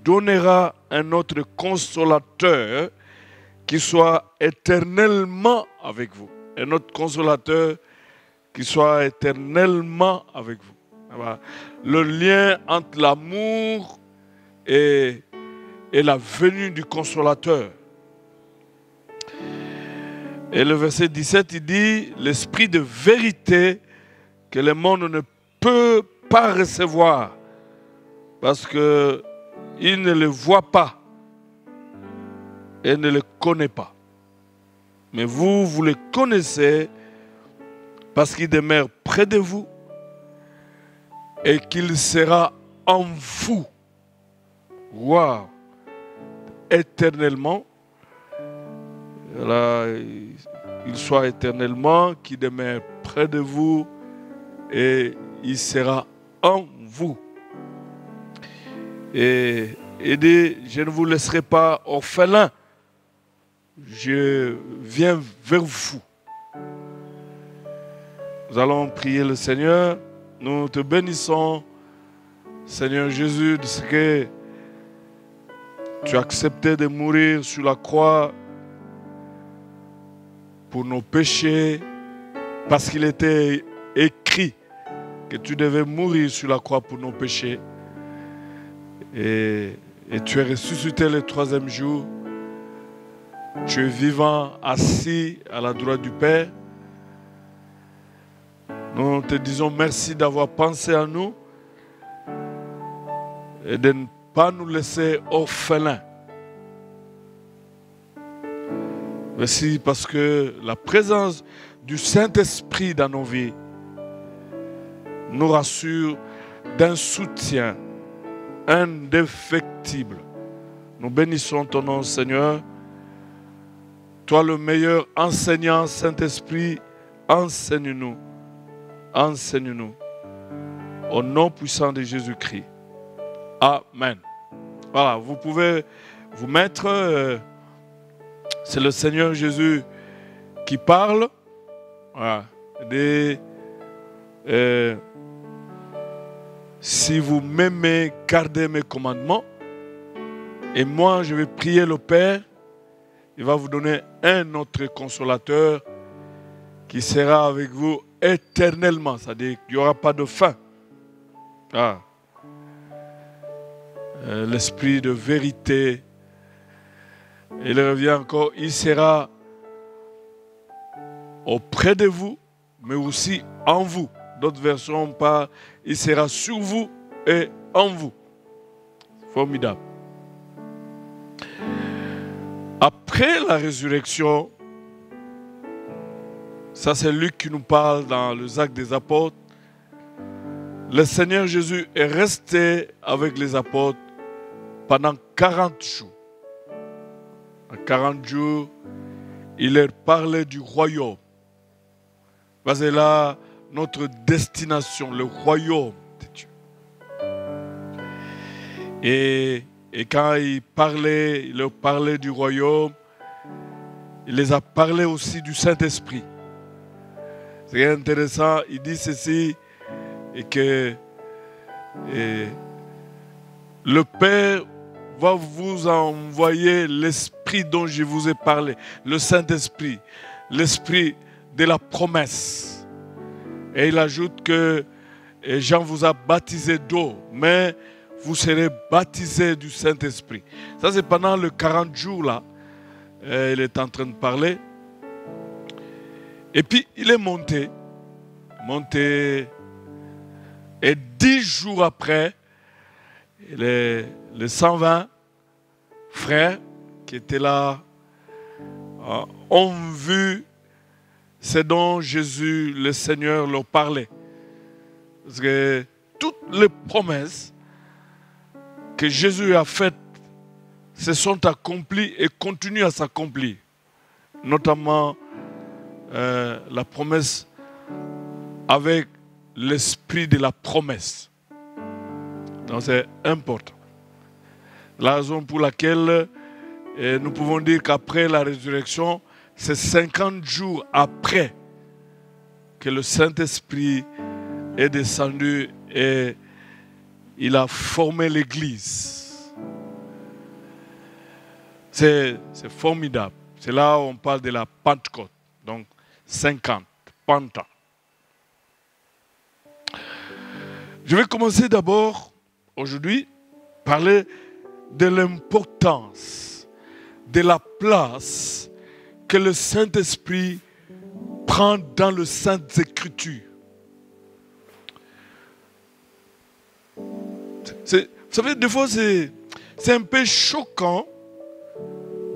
D: donnera un autre consolateur qui soit éternellement avec vous. Un autre consolateur qui soit éternellement avec vous. Le lien entre l'amour et la venue du consolateur. Et le verset 17, il dit, l'esprit de vérité que le monde ne peut pas recevoir parce qu'il ne le voit pas et ne le connaît pas. Mais vous le connaissez parce qu'il demeure près de vous et qu'il sera en vous. Waouh! Éternellement. Là, il soit éternellement, qui demeure près de vous et il sera en vous. Et il dit, je ne vous laisserai pas orphelins, je viens vers vous. Nous allons prier le Seigneur. Nous te bénissons, Seigneur Jésus, de ce que tu as accepté de mourir sur la croix pour nos péchés, parce qu'il était écrit que tu devais mourir sur la croix pour nos péchés. Et tu es ressuscité le troisième jour. Tu es vivant, assis à la droite du Père. Nous te disons merci d'avoir pensé à nous et de ne pas nous laisser orphelins. Merci parce que la présence du Saint-Esprit dans nos vies nous rassure d'un soutien indéfectible. Nous bénissons ton nom, Seigneur. Toi, le meilleur enseignant, Saint-Esprit, enseigne-nous. Enseigne-nous. Au nom puissant de Jésus-Christ. Amen. Voilà, vous pouvez vous mettre. C'est le Seigneur Jésus qui parle. Voilà. Si vous m'aimez, gardez mes commandements. Et moi, je vais prier le Père. Il va vous donner un autre consolateur qui sera avec vous éternellement. C'est-à-dire qu'il n'y aura pas de fin. Ah. L'esprit de vérité. Il revient encore. Il sera auprès de vous, mais aussi en vous. D'autres versions parlent, il sera sur vous et en vous. Formidable. Après la résurrection, ça c'est Luc qui nous parle dans les Actes des Apôtres, le Seigneur Jésus est resté avec les apôtres pendant 40 jours. En 40 jours, il leur parlait du royaume. C'est là notre destination, le royaume de Dieu. Et quand il leur parlait du royaume, il les a parlé aussi du Saint-Esprit. C'est intéressant, il dit ceci, et que le Père va vous envoyer l'Esprit dont je vous ai parlé, le Saint-Esprit, l'Esprit de la promesse. Et il ajoute que Jean vous a baptisé d'eau, mais vous serez baptisés du Saint-Esprit. Ça, c'est pendant les 40 jours là. Il est en train de parler. Et puis, il est monté. Et 10 jours après, les 120 frères qui étaient là ont vu ce dont Jésus, le Seigneur, leur parlait. Parce que toutes les promesses que Jésus a faites se sont accomplies et continuent à s'accomplir. Notamment la promesse avec l'esprit de la promesse. Donc c'est important. La raison pour laquelle nous pouvons dire qu'après la résurrection, c'est 50 jours après que le Saint-Esprit est descendu et il a formé l'Église. C'est formidable. C'est là où on parle de la Pentecôte. Donc 50, Penta. Je vais commencer d'abord, aujourd'hui, parler de l'importance, de la place que le Saint-Esprit prend dans les Saintes Écritures. Vous savez, des fois, c'est un peu choquant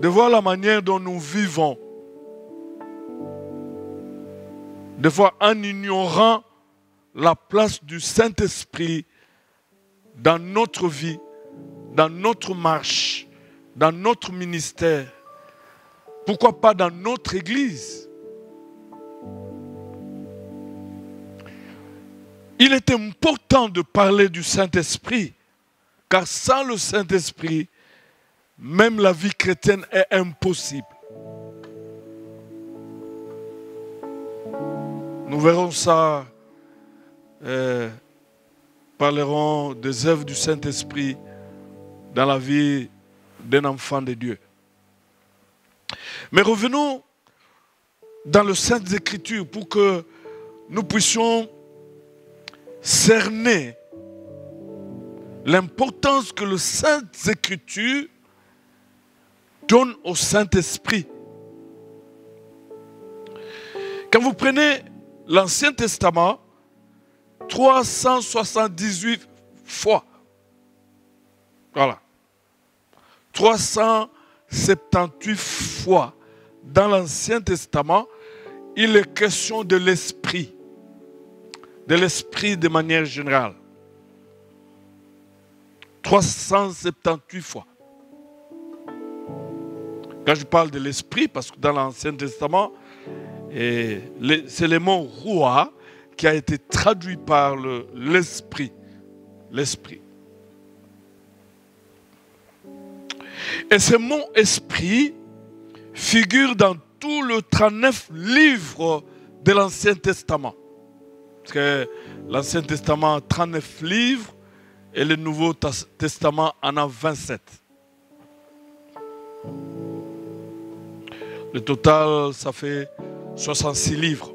D: de voir la manière dont nous vivons. Des fois, en ignorant la place du Saint-Esprit dans notre vie, dans notre marche, dans notre ministère. Pourquoi pas dans notre Église? Il est important de parler du Saint-Esprit, car sans le Saint-Esprit, même la vie chrétienne est impossible. Nous verrons ça, parlerons des œuvres du Saint-Esprit dans la vie d'un enfant de Dieu. Mais revenons dans les Saintes Écritures pour que nous puissions cerner l'importance que les Saintes Écritures donnent au Saint-Esprit. Quand vous prenez l'Ancien Testament, 378 fois. Voilà. 378 fois dans l'Ancien Testament, il est question de l'Esprit. De l'Esprit de manière générale. 378 fois. Quand je parle de l'Esprit, parce que dans l'Ancien Testament, c'est le mot « roi » qui a été traduit par l'Esprit. L'Esprit. Et ce mot « Esprit » figure dans tout le 39 livres de l'Ancien Testament. Parce que l'Ancien Testament a 39 livres et le Nouveau Testament en a 27. Le total, ça fait 66 livres.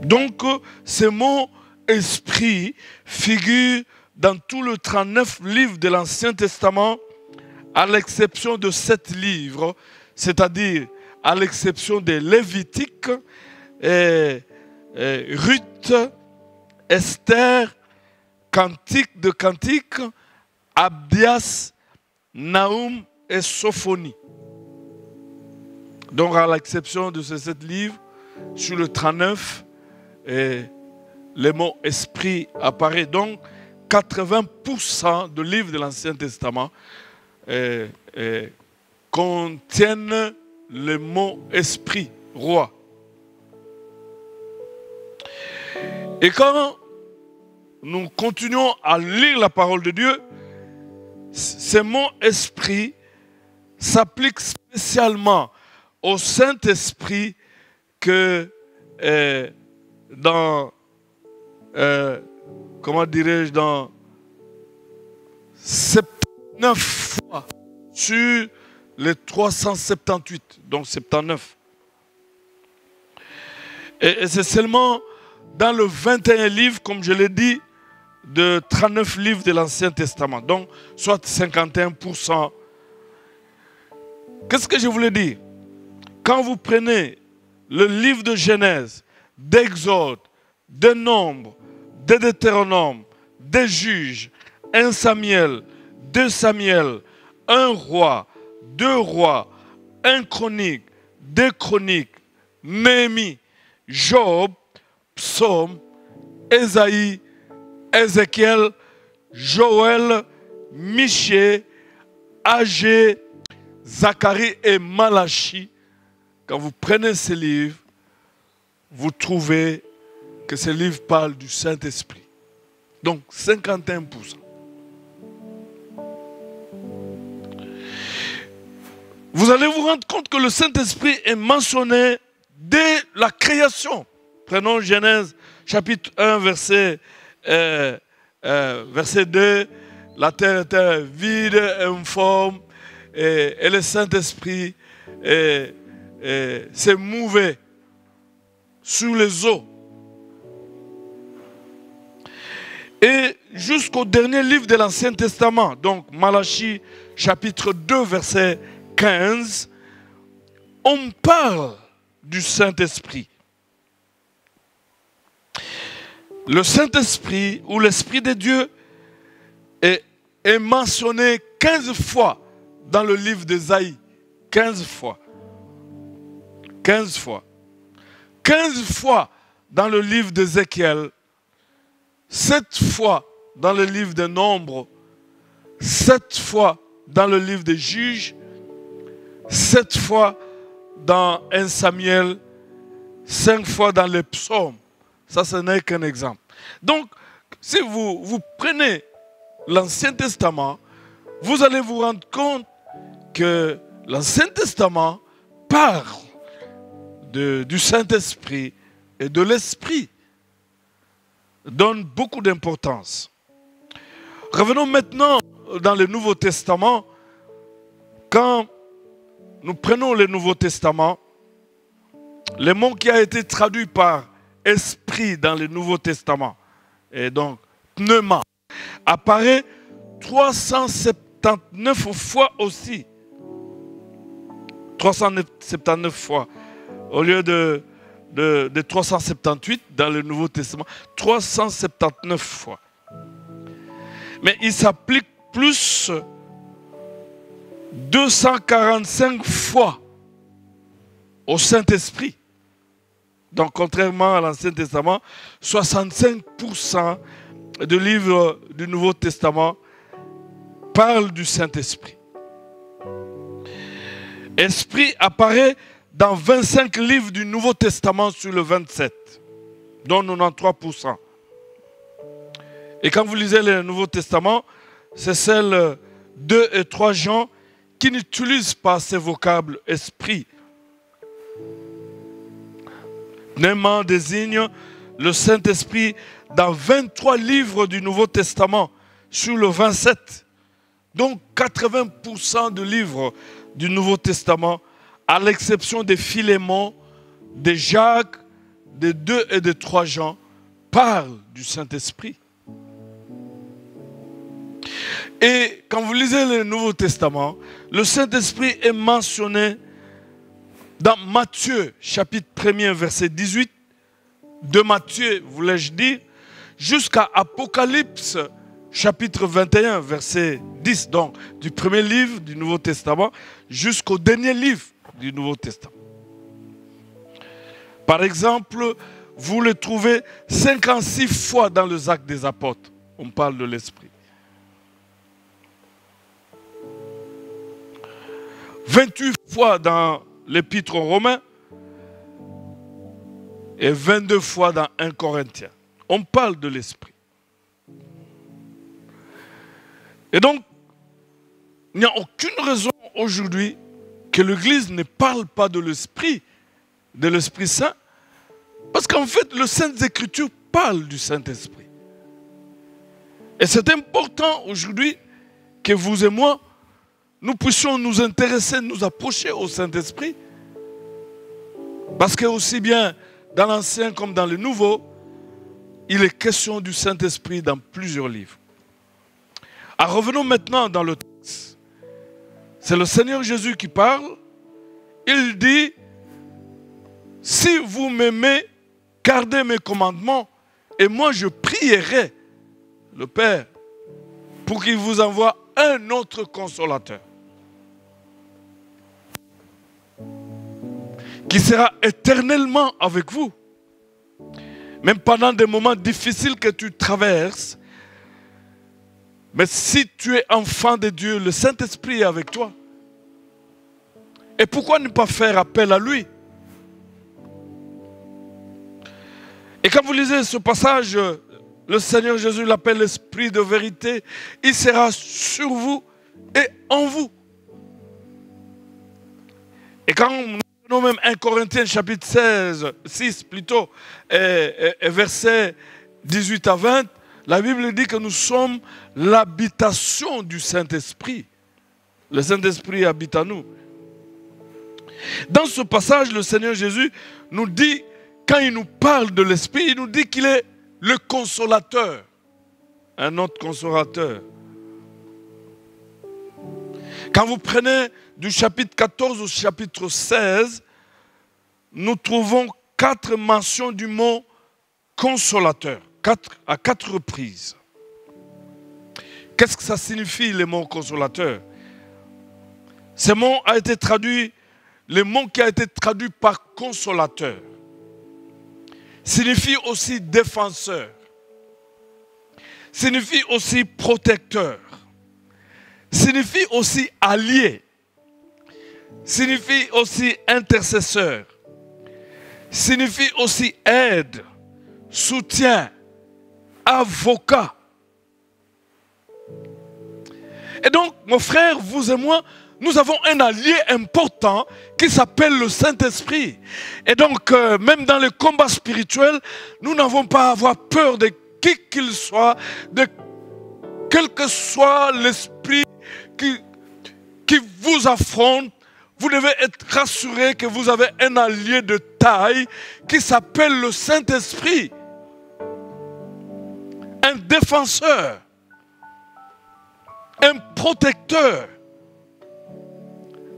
D: Donc, ce mot « esprit » figure dans tout le 39 livres de l'Ancien Testament, à l'exception de 7 livres, c'est-à-dire à l'exception des Lévitiques, Ruth, Esther, Cantique de Cantique, Abdias, Nahum et Sophonie. Donc à l'exception de ces 7 livres, sur le 39, le mot « esprit » apparaît. Donc 80% de livres de l'Ancien Testament contiennent le mot « esprit », roi. Et quand nous continuons à lire la parole de Dieu, ce mot « esprit » s'applique spécialement au Saint-Esprit que dans, comment dirais-je, dans 79 fois sur les 378, donc 79. Et c'est seulement dans le 21 livres, comme je l'ai dit, de 39 livres de l'Ancien Testament, donc soit 51%. Qu'est-ce que je voulais dire? Quand vous prenez le livre de Genèse, d'Exode, de Nombre, de Deutéronome, des Juges, 1 Samuel, 2 Samuel, 1 Roi, 2 Rois, 1 Chronique, 2 Chroniques, Néhémie, Job, Psaume, Ésaïe, Ézéchiel, Joël, Michée, Agé, Zacharie et Malachie. Quand vous prenez ces livres, vous trouvez que ces livres parlent du Saint-Esprit. Donc 51%. Vous allez vous rendre compte que le Saint-Esprit est mentionné dès la création. Prenons Genèse chapitre 1 verset 2. La terre était vide et informe et le Saint-Esprit s'est mouvé sur les eaux. Et jusqu'au dernier livre de l'Ancien Testament, donc Malachie chapitre 2 verset 15, on parle du Saint-Esprit. Le Saint-Esprit ou l'Esprit de Dieu est mentionné 15 fois dans le livre d'Ésaïe. 15 fois. 15 fois. 15 fois dans le livre d'Ézéchiel, 7 fois dans le livre des Nombres, 7 fois dans le livre des Juges, 7 fois dans 1 Samuel, 5 fois dans les psaumes. Ça, ce n'est qu'un exemple. Donc, si vous prenez l'Ancien Testament, vous allez vous rendre compte que l'Ancien Testament parle du Saint-Esprit et de l'Esprit, donne beaucoup d'importance. Revenons maintenant dans le Nouveau Testament. Quand nous prenons le Nouveau Testament, le mot qui a été traduit par esprit dans le Nouveau Testament, et donc pneuma, apparaît 379 fois aussi. 379 fois. Au lieu de 378 dans le Nouveau Testament, 379 fois. Mais il s'applique plus 245 fois au Saint-Esprit. Donc, contrairement à l'Ancien Testament, 65% des livres du Nouveau Testament parlent du Saint-Esprit. Esprit apparaît dans 25 livres du Nouveau Testament sur le 27, dont 93%. Et quand vous lisez le Nouveau Testament, c'est celle 2 et 3 Jean qui n'utilisent pas ces vocables esprit. Pneuma désigne le Saint-Esprit dans 23 livres du Nouveau Testament sur le 27. Donc 80% de livres du Nouveau Testament, à l'exception des Philémon, de Jacques, des 2 et des 3 Jean, parlent du Saint-Esprit. Et quand vous lisez le Nouveau Testament, le Saint-Esprit est mentionné dans Matthieu, chapitre 1er, verset 18, de Matthieu, voulais-je dire, jusqu'à Apocalypse, chapitre 21, verset 10, donc du premier livre du Nouveau Testament jusqu'au dernier livre du Nouveau Testament. Par exemple, vous le trouvez 56 fois dans les Actes des Apôtres. On parle de l'Esprit. 28 fois dans l'Épître aux Romains et 22 fois dans 1 Corinthiens. On parle de l'Esprit. Et donc, il n'y a aucune raison aujourd'hui que l'Église ne parle pas de l'Esprit Saint, parce qu'en fait, les Saintes Écritures parlent du Saint-Esprit. Et c'est important aujourd'hui que vous et moi, nous puissions nous intéresser, nous approcher au Saint-Esprit, parce que aussi bien dans l'Ancien comme dans le Nouveau, il est question du Saint-Esprit dans plusieurs livres. Alors revenons maintenant dans le texte. C'est le Seigneur Jésus qui parle. Il dit, si vous m'aimez, gardez mes commandements, et moi je prierai le Père pour qu'il vous envoie un autre consolateur qui sera éternellement avec vous. Même pendant des moments difficiles que tu traverses, mais si tu es enfant de Dieu, le Saint-Esprit est avec toi. Et pourquoi ne pas faire appel à lui? Et quand vous lisez ce passage, le Seigneur Jésus l'appelle l'Esprit de vérité. Il sera sur vous et en vous. Et quand nous prenons même 1 Corinthiens chapitre 6 plutôt, et versets 18 à 20, la Bible dit que nous sommes l'habitation du Saint-Esprit. Le Saint-Esprit habite en nous. Dans ce passage, le Seigneur Jésus nous dit, quand il nous parle de l'Esprit, il nous dit qu'il est le consolateur. Un autre consolateur. Quand vous prenez du chapitre 14 au chapitre 16, nous trouvons 4 mentions du mot consolateur. À 4 reprises. Qu'est-ce que ça signifie, le mot consolateur? Ce mot a été traduit, le mot qui a été traduit par consolateur signifie aussi défenseur, signifie aussi protecteur, signifie aussi allié, signifie aussi intercesseur, signifie aussi aide, soutien, avocat. Et donc, mon frère, vous et moi, nous avons un allié important qui s'appelle le Saint-Esprit. Et donc, même dans le combat spirituel, nous n'avons pas à avoir peur de qui qu'il soit, de quel que soit l'esprit qui vous affronte. Vous devez être rassuré que vous avez un allié de taille qui s'appelle le Saint-Esprit. Un défenseur, un protecteur,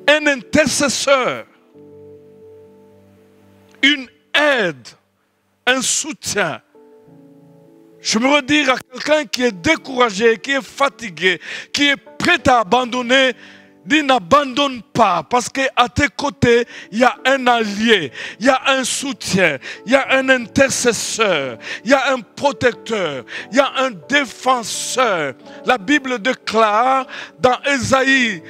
D: un intercesseur, une aide, un soutien. Je me redire à quelqu'un qui est découragé, qui est fatigué, qui est prêt à abandonner, dis n'abandonne pas, parce qu'à tes côtés, il y a un allié, il y a un soutien, il y a un intercesseur, il y a un protecteur, il y a un défenseur. La Bible déclare dans Ésaïe,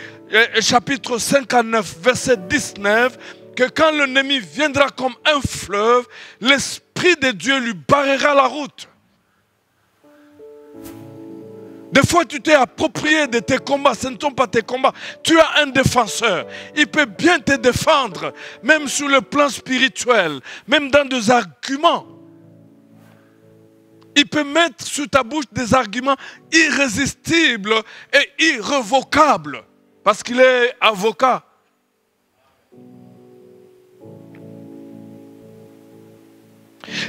D: chapitre 59, verset 19, que quand l'ennemi viendra comme un fleuve, l'Esprit de Dieu lui barrera la route. Des fois, tu t'es approprié de tes combats. Ce ne sont pas tes combats. Tu as un défenseur. Il peut bien te défendre, même sur le plan spirituel, même dans des arguments. Il peut mettre sur ta bouche des arguments irrésistibles et irrévocables, parce qu'il est avocat.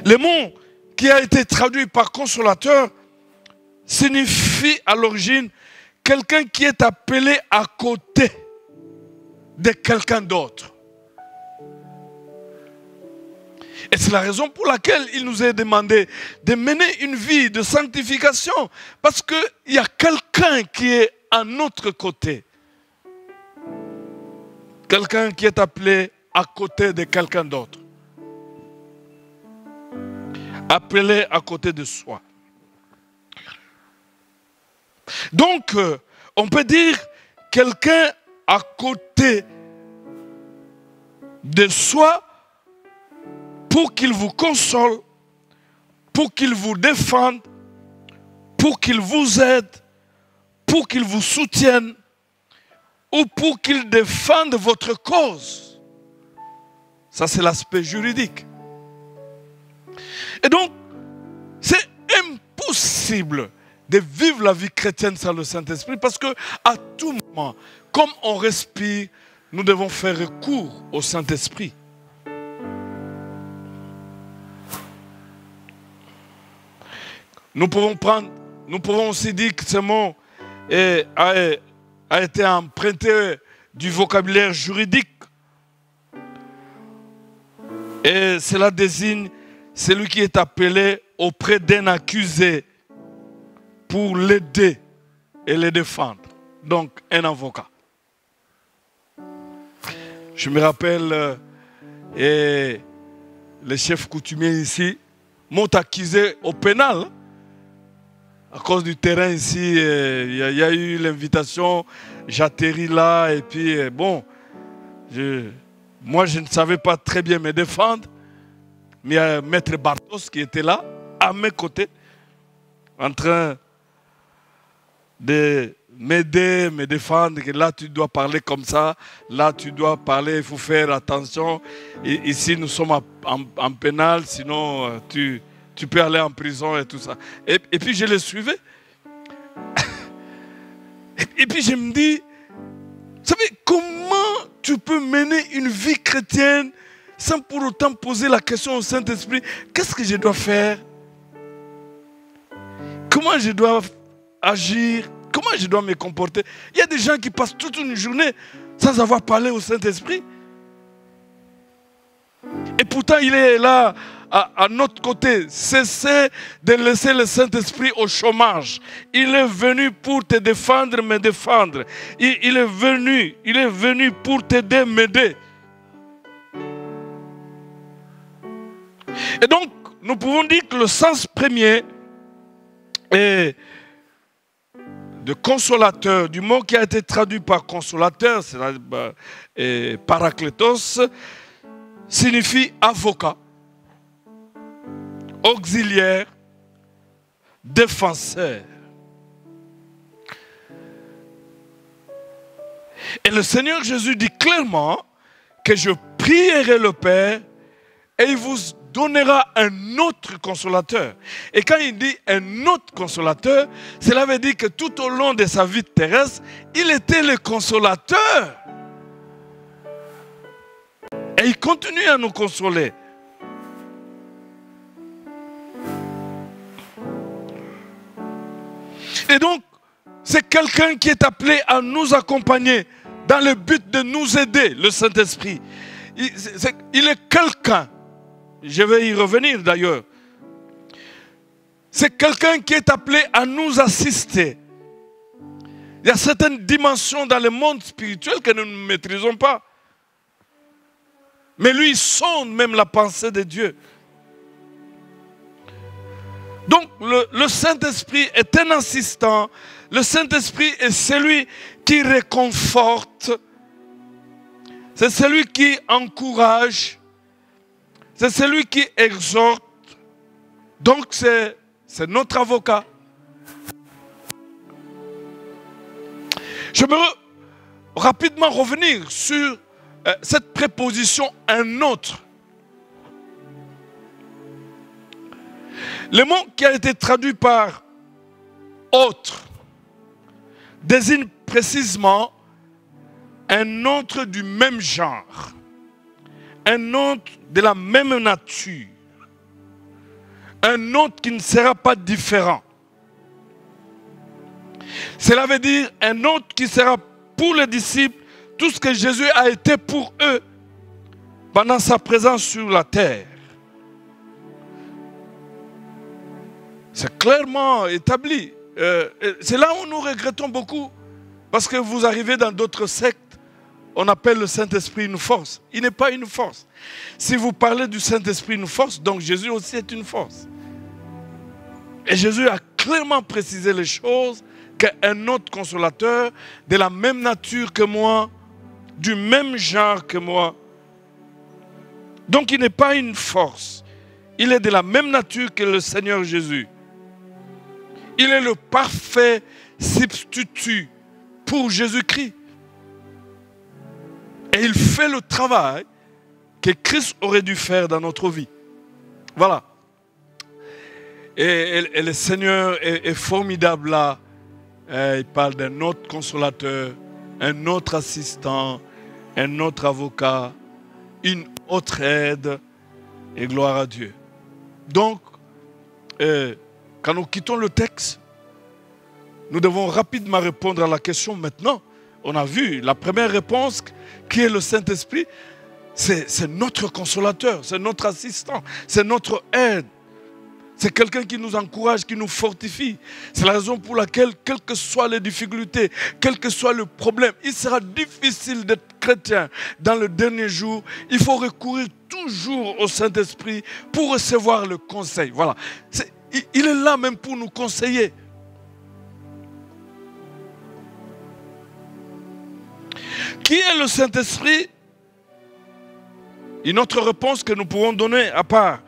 D: Le mot qui a été traduit par consolateur signifie à l'origine quelqu'un qui est appelé à côté de quelqu'un d'autre. Et c'est la raison pour laquelle il nous est demandé de mener une vie de sanctification, parce qu'il y a quelqu'un qui est à notre côté. Quelqu'un qui est appelé à côté de quelqu'un d'autre. Appelé à côté de soi. Donc, on peut dire quelqu'un à côté de soi pour qu'il vous console, pour qu'il vous défende, pour qu'il vous aide, pour qu'il vous soutienne ou pour qu'il défende votre cause. Ça, c'est l'aspect juridique. Et donc, c'est impossible de vivre la vie chrétienne sans le Saint-Esprit, parce que à tout moment, comme on respire, nous devons faire recours au Saint-Esprit. Nous pouvons aussi dire que ce mot a été emprunté du vocabulaire juridique. Et cela désigne celui qui est appelé auprès d'un accusé pour l'aider et le défendre. Donc, un avocat. Je me rappelle, les chefs coutumiers ici m'ont accusé au pénal. À cause du terrain ici, il y a eu l'invitation, j'atterris là, et puis moi je ne savais pas très bien me défendre, mais il y a Maître Bartos qui était là, à mes côtés, en train de m'aider, me défendre, que là tu dois parler comme ça, là tu dois parler, il faut faire attention. Et ici nous sommes en pénal, sinon tu peux aller en prison et tout ça. Et puis je le suivais. Et puis je me dis, vous savez, comment tu peux mener une vie chrétienne sans pour autant poser la question au Saint-Esprit, qu'est-ce que je dois faire? Comment je dois agir? Comment je dois me comporter? Il y a des gens qui passent toute une journée sans avoir parlé au Saint-Esprit. Et pourtant, il est là, à notre côté. Cessez de laisser le Saint-Esprit au chômage. Il est venu pour te défendre, me défendre. Il est venu pour t'aider, m'aider. Et donc, nous pouvons dire que le sens premier est de consolateur, du mot qui a été traduit par consolateur, c'est-à-dire parakletos, signifie avocat, auxiliaire, défenseur. Et le Seigneur Jésus dit clairement que je prierai le Père et il vous donnera un autre consolateur. Et quand il dit un autre consolateur, cela veut dire que tout au long de sa vie terrestre, il était le consolateur. Et il continue à nous consoler. Et donc, c'est quelqu'un qui est appelé à nous accompagner dans le but de nous aider, le Saint-Esprit. Il est quelqu'un, je vais y revenir d'ailleurs, c'est quelqu'un qui est appelé à nous assister. Il y a certaines dimensions dans le monde spirituel que nous ne maîtrisons pas. Mais lui, il sonde même la pensée de Dieu. Donc, le Saint-Esprit est un assistant. Le Saint-Esprit est celui qui réconforte. C'est celui qui encourage. C'est celui qui exhorte. Donc, c'est notre avocat. Je veux rapidement revenir sur cette préposition « un autre ». Le mot qui a été traduit par « autre » désigne précisément un autre du même genre, un autre de la même nature, un autre qui ne sera pas différent. Cela veut dire un autre qui sera pour les disciples tout ce que Jésus a été pour eux pendant sa présence sur la terre. C'est clairement établi. C'est là où nous regrettons beaucoup. Parce que vous arrivez dans d'autres sectes, on appelle le Saint-Esprit une force. Il n'est pas une force. Si vous parlez du Saint-Esprit une force, donc Jésus aussi est une force. Et Jésus a clairement précisé les choses, qu'un autre consolateur, de la même nature que moi, du même genre que moi. Donc il n'est pas une force. Il est de la même nature que le Seigneur Jésus. Il est le parfait substitut pour Jésus-Christ. Et il fait le travail que Christ aurait dû faire dans notre vie. Voilà. Et le Seigneur est formidable là. Il parle d'un autre consolateur, un autre assistant, un autre avocat, une autre aide. Et gloire à Dieu. Donc, quand nous quittons le texte, nous devons rapidement répondre à la question maintenant. On a vu la première réponse qui est le Saint-Esprit. C'est notre consolateur, c'est notre assistant, c'est notre aide. C'est quelqu'un qui nous encourage, qui nous fortifie. C'est la raison pour laquelle, quelles que soient les difficultés, quel que soit le problème, il sera difficile d'être chrétien dans le dernier jour. Il faut recourir toujours au Saint-Esprit pour recevoir le conseil. Voilà. Il est là même pour nous conseiller. Qui est le Saint-Esprit? Une autre réponse que nous pourrons donner, à part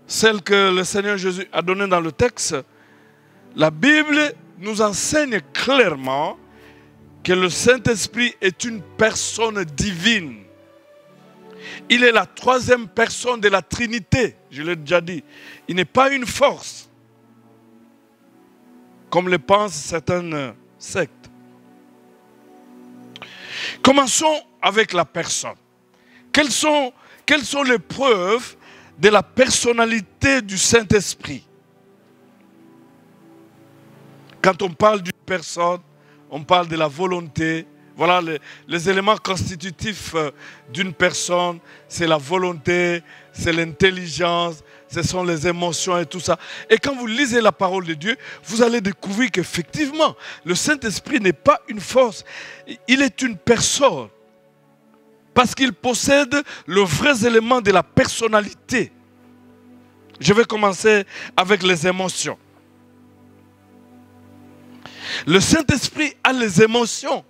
D: celle que le Seigneur Jésus a donnée dans le texte, la Bible nous enseigne clairement que le Saint-Esprit est une personne divine. Il est la troisième personne de la Trinité, je l'ai déjà dit. Il n'est pas une force, comme le pensent certaines sectes. Commençons avec la personne. Quelles sont les preuves de la personnalité du Saint-Esprit? Quand on parle d'une personne, on parle de la volonté. Voilà les éléments constitutifs d'une personne. C'est la volonté, c'est l'intelligence, ce sont les émotions et tout ça. Et quand vous lisez la parole de Dieu, vous allez découvrir qu'effectivement, le Saint-Esprit n'est pas une force. Il est une personne. Parce qu'il possède le vrai élément de la personnalité. Je vais commencer avec les émotions. Le Saint-Esprit a les émotions.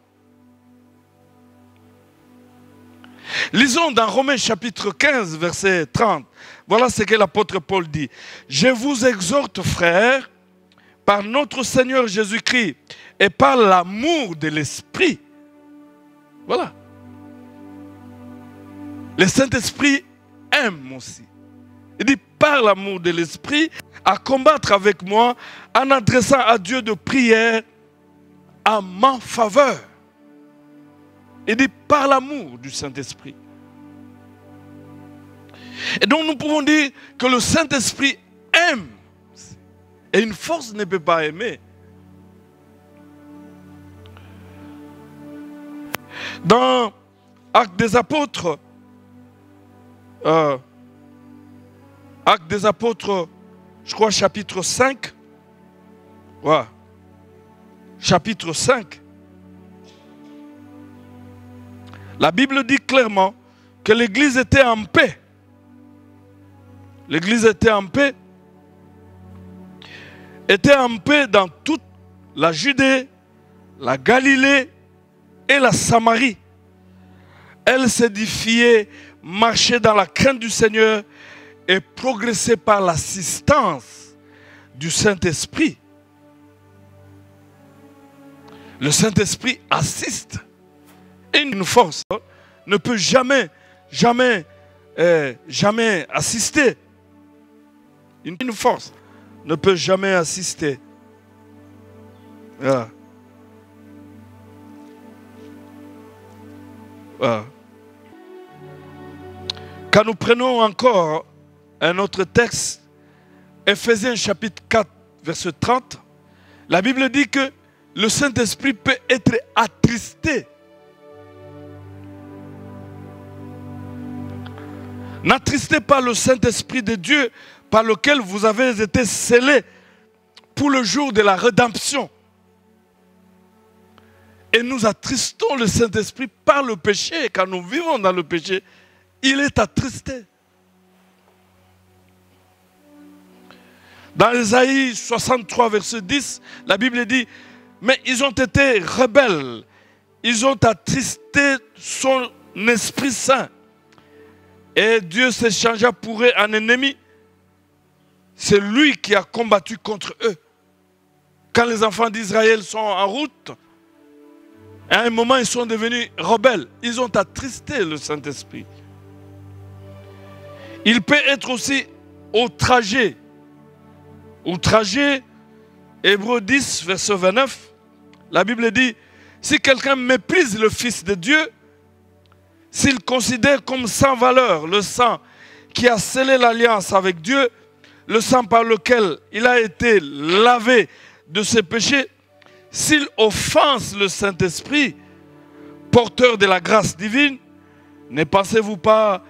D: Lisons dans Romains chapitre 15, verset 30. Voilà ce que l'apôtre Paul dit. Je vous exhorte, frères, par notre Seigneur Jésus-Christ et par l'amour de l'Esprit. Voilà. Le Saint-Esprit aime aussi. Il dit par l'amour de l'Esprit à combattre avec moi en adressant à Dieu de prières à ma faveur. Il dit par l'amour du Saint-Esprit. Et donc nous pouvons dire que le Saint-Esprit aime. Et une force ne peut pas aimer. Dans Actes des Apôtres, je crois chapitre 5. Ouais. Chapitre 5. La Bible dit clairement que l'Église était en paix. L'Église était en paix dans toute la Judée, la Galilée et la Samarie. Elle s'édifiait, marchait dans la crainte du Seigneur et progressait par l'assistance du Saint-Esprit. Le Saint-Esprit assiste. Et une force ne peut jamais assister. Une force ne peut jamais assister. Voilà. Voilà. Quand nous prenons encore un autre texte, Ephésiens chapitre 4, verset 30, la Bible dit que le Saint-Esprit peut être attristé. N'attristez pas le Saint-Esprit de Dieu par lequel vous avez été scellés pour le jour de la rédemption. Et nous attristons le Saint-Esprit par le péché. Quand nous vivons dans le péché, il est attristé. Dans Ésaïe 63, verset 10, la Bible dit, mais ils ont été rebelles. Ils ont attristé son Esprit Saint. Et Dieu s'échangea pour eux en ennemi. C'est lui qui a combattu contre eux. Quand les enfants d'Israël sont en route, à un moment ils sont devenus rebelles. Ils ont attristé le Saint-Esprit. Il peut être aussi outragé. Outragé, Hébreux 10, verset 29, la Bible dit, si quelqu'un méprise le Fils de Dieu, s'il considère comme sans valeur le sang qui a scellé l'alliance avec Dieu, le sang par lequel il a été lavé de ses péchés, s'il offense le Saint-Esprit, porteur de la grâce divine, ne pensez-vous pas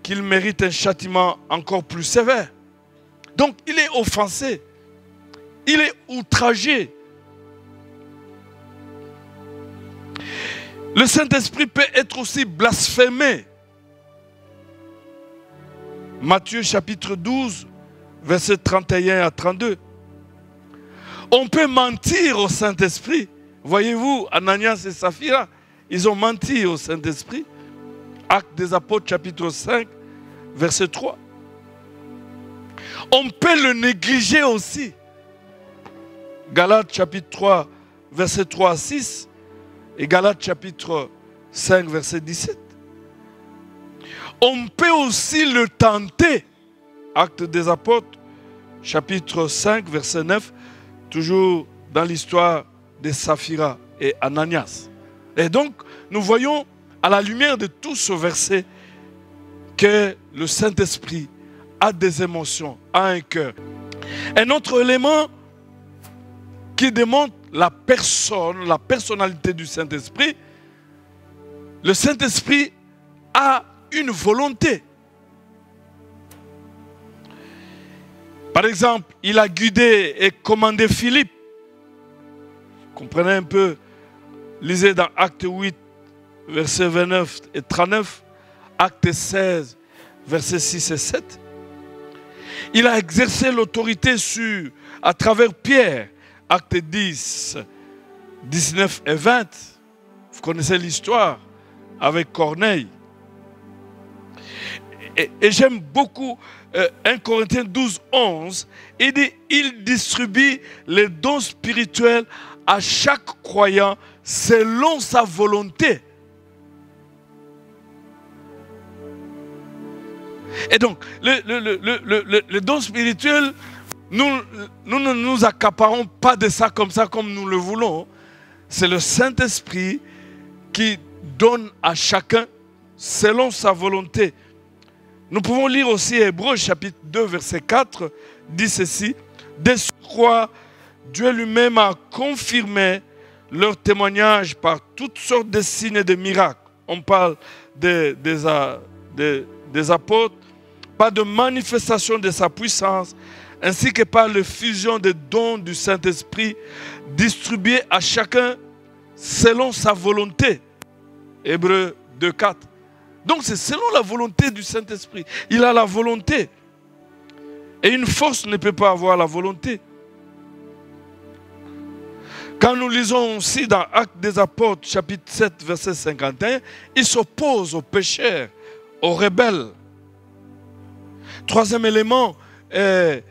D: qu'il mérite un châtiment encore plus sévère? Donc il est offensé, il est outragé. Le Saint-Esprit peut être aussi blasphémé. Matthieu chapitre 12, versets 31 à 32. On peut mentir au Saint-Esprit. Voyez-vous, Ananias et Saphira, ils ont menti au Saint-Esprit. Actes des Apôtres chapitre 5, verset 3. On peut le négliger aussi. Galates chapitre 3, verset 3 à 6. Et Galates chapitre 5, verset 17. On peut aussi le tenter. Actes des Apôtres, chapitre 5, verset 9. Toujours dans l'histoire de Saphira et Ananias. Et donc, nous voyons à la lumière de tout ce verset que le Saint-Esprit a des émotions, a un cœur. Un autre élément qui démontre la personnalité du Saint-Esprit, le Saint-Esprit a une volonté. Par exemple, il a guidé et commandé Philippe. Comprenez un peu, lisez dans Acte 8, versets 29 et 39, Acte 16, versets 6 et 7. Il a exercé l'autorité à travers Pierre, acte 10, 19 et 20. Vous connaissez l'histoire avec Corneille. Et j'aime beaucoup 1 Corinthiens 12, 11. Il dit, il distribue les dons spirituels à chaque croyant selon sa volonté. Et donc, le don spirituel, nous ne nous accaparons pas de ça comme nous le voulons. C'est le Saint-Esprit qui donne à chacun selon sa volonté. Nous pouvons lire aussi Hébreux chapitre 2 verset 4, dit ceci. De surcroît, Dieu lui-même a confirmé leur témoignage par toutes sortes de signes et de miracles. On parle des apôtres, par de manifestation de sa puissance, ainsi que par l'effusion des dons du Saint-Esprit, distribués à chacun selon sa volonté. Hébreux 2, 4. Donc c'est selon la volonté du Saint-Esprit. Il a la volonté. Et une force ne peut pas avoir la volonté. Quand nous lisons aussi dans Actes des Apôtres, chapitre 7, verset 51, il s'oppose aux pécheurs, aux rebelles. Troisième élément de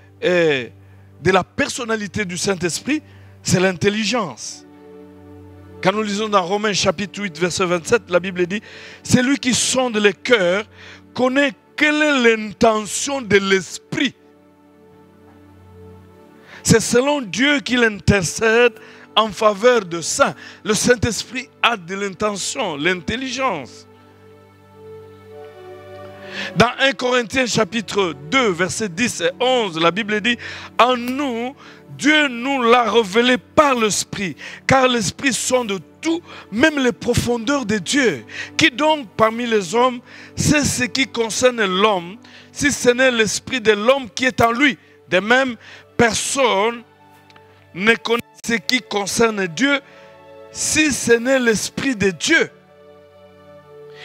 D: la personnalité du Saint-Esprit, c'est l'intelligence. Quand nous lisons dans Romains chapitre 8, verset 27, la Bible dit « C'est lui qui sonde les cœurs, connaît quelle est l'intention de l'Esprit. » C'est selon Dieu qu'il intercède en faveur de ça. Le Saint-Esprit a de l'intention, l'intelligence. Dans 1 Corinthiens chapitre 2, versets 10 et 11, la Bible dit « En nous, Dieu nous l'a révélé par l'Esprit, car l'Esprit sonde tout, même les profondeurs de Dieu. Qui donc parmi les hommes sait ce qui concerne l'homme, si ce n'est l'Esprit de l'homme qui est en lui? De même, personne ne connaît ce qui concerne Dieu, si ce n'est l'Esprit de Dieu. »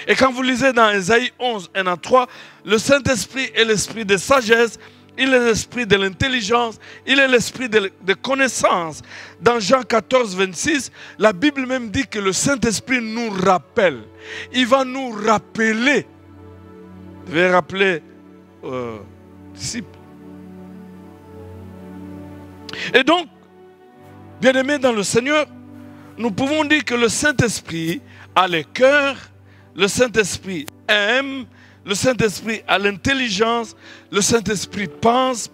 D: Et quand vous lisez dans Ésaïe 11, 1 à 3, le Saint-Esprit est l'esprit de sagesse, il est l'esprit de l'intelligence, il est l'esprit de connaissance. Dans Jean 14, 26, la Bible même dit que le Saint-Esprit nous rappelle. Il va nous rappeler. Vous devez rappeler disciples. Et donc, bien-aimés dans le Seigneur, nous pouvons dire que le Saint-Esprit a le cœur, le Saint-Esprit aime, le Saint-Esprit a l'intelligence, le Saint-Esprit pense,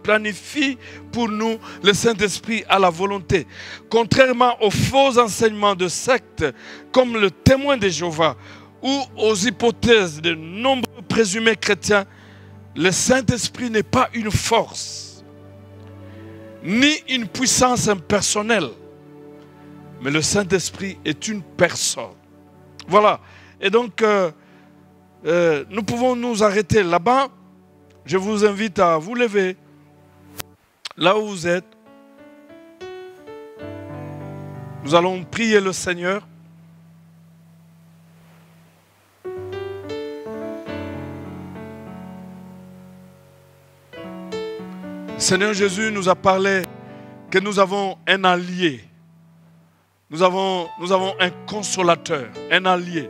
D: planifie pour nous, le Saint-Esprit a la volonté. Contrairement aux faux enseignements de sectes comme le témoin de Jéhovah ou aux hypothèses de nombreux présumés chrétiens, le Saint-Esprit n'est pas une force, ni une puissance impersonnelle, mais le Saint-Esprit est une personne. Voilà. Et donc, nous pouvons nous arrêter là-bas. Je vous invite à vous lever, là où vous êtes. Nous allons prier le Seigneur. Seigneur Jésus nous a parlé que nous avons un allié. Nous avons un consolateur, un allié,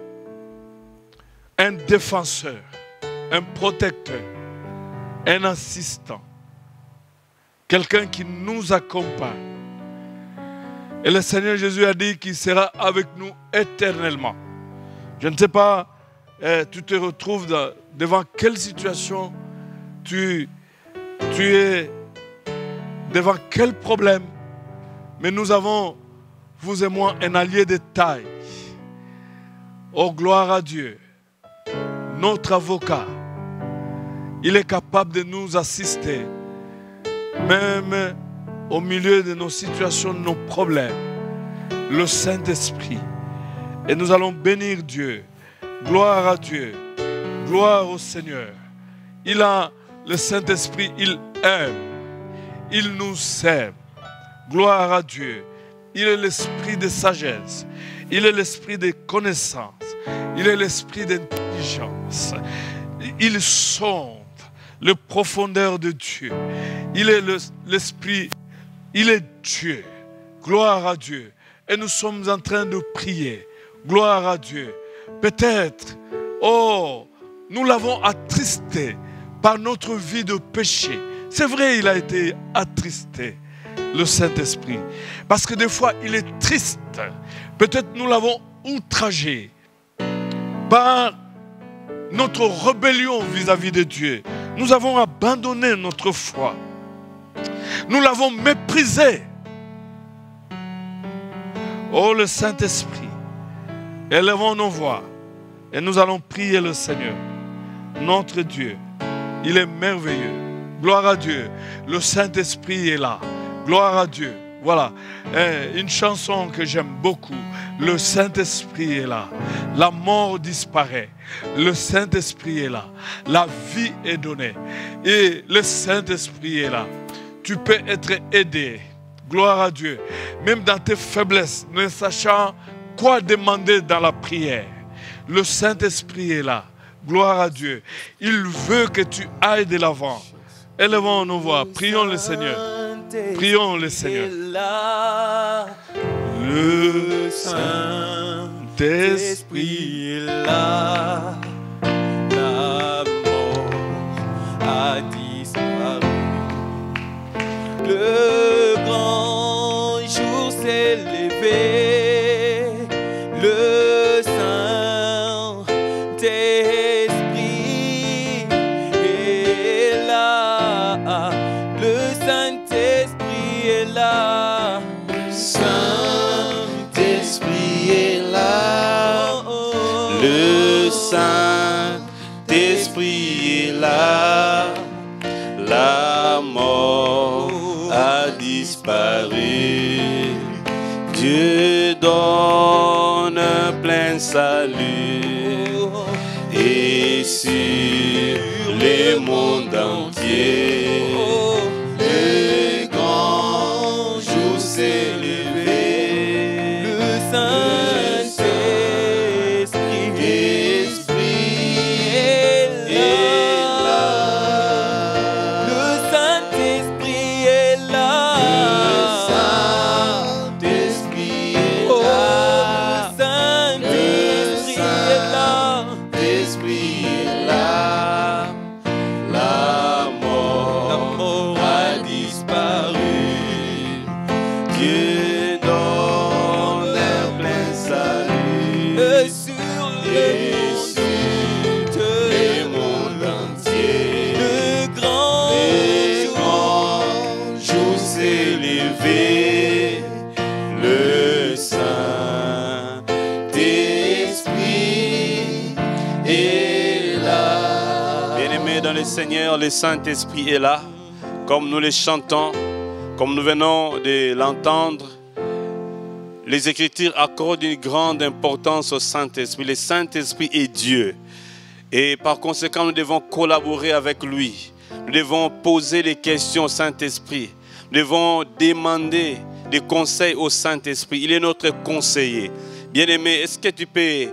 D: un défenseur, un protecteur, un assistant, quelqu'un qui nous accompagne. Et le Seigneur Jésus a dit qu'il sera avec nous éternellement. Je ne sais pas, tu te retrouves devant quelle situation, tu es devant quel problème, mais nous avons, vous et moi, un allié de taille. Oh, gloire à Dieu. Notre avocat, il est capable de nous assister, même au milieu de nos situations, de nos problèmes. Le Saint-Esprit. Et nous allons bénir Dieu. Gloire à Dieu. Gloire au Seigneur. Il a le Saint-Esprit, il aime. Il nous aime. Gloire à Dieu. Il est l'esprit de sagesse. Il est l'esprit de connaissance. Il est l'esprit d'intelligence. Il sonde les profondeurs de Dieu. Il est l'Esprit, il est Dieu. Gloire à Dieu. Et nous sommes en train de prier. Gloire à Dieu. Peut-être, nous l'avons attristé par notre vie de péché. C'est vrai, il a été attristé, le Saint-Esprit. Parce que des fois, il est triste. Peut-être nous l'avons outragé par notre rébellion vis-à-vis de Dieu. Nous avons abandonné notre foi. Nous l'avons méprisé. Oh, le Saint-Esprit, élevons nos voix et nous allons prier le Seigneur. Notre Dieu, il est merveilleux. Gloire à Dieu. Le Saint-Esprit est là. Gloire à Dieu. Voilà. Une chanson que j'aime beaucoup. Le Saint-Esprit est là. La mort disparaît. Le Saint-Esprit est là. La vie est donnée. Et le Saint-Esprit est là. Tu peux être aidé. Gloire à Dieu. Même dans tes faiblesses, ne sachant quoi demander dans la prière. Le Saint-Esprit est là. Gloire à Dieu. Il veut que tu ailles de l'avant. Élevons nos voix. Prions le Seigneur. Prions le Seigneur.
B: Le Saint-Esprit est là. La mort a disparu. Le grand jour s'est levé. Le Saint-Esprit est là. Le Saint-Esprit est là.
A: Saint-Esprit est là. Le Saint-Esprit est là. La mort a disparu. Dieu donne plein salut. Et sur le monde entier, le grand jour s'est levé.
B: Le Saint-Esprit est là. Le Saint-Esprit est là.
A: Le Saint-Esprit est là.
B: Le Saint-Esprit est là.
A: L'Esprit est là. La mort a disparu. Dieu donne plein salut.
B: Et sur le
A: monde entier,
B: le grand
A: jour s'est levé. Le Saint-Esprit est là.
C: Bien-aimés dans le Seigneur, le Saint-Esprit est là. Comme nous le chantons, comme nous venons de l'entendre, les Écritures accordent une grande importance au Saint-Esprit. Le Saint-Esprit est Dieu. Et par conséquent, nous devons collaborer avec lui. Nous devons poser des questions au Saint-Esprit. Nous devons demander des conseils au Saint-Esprit. Il est notre conseiller. Bien-aimé, est-ce que tu peux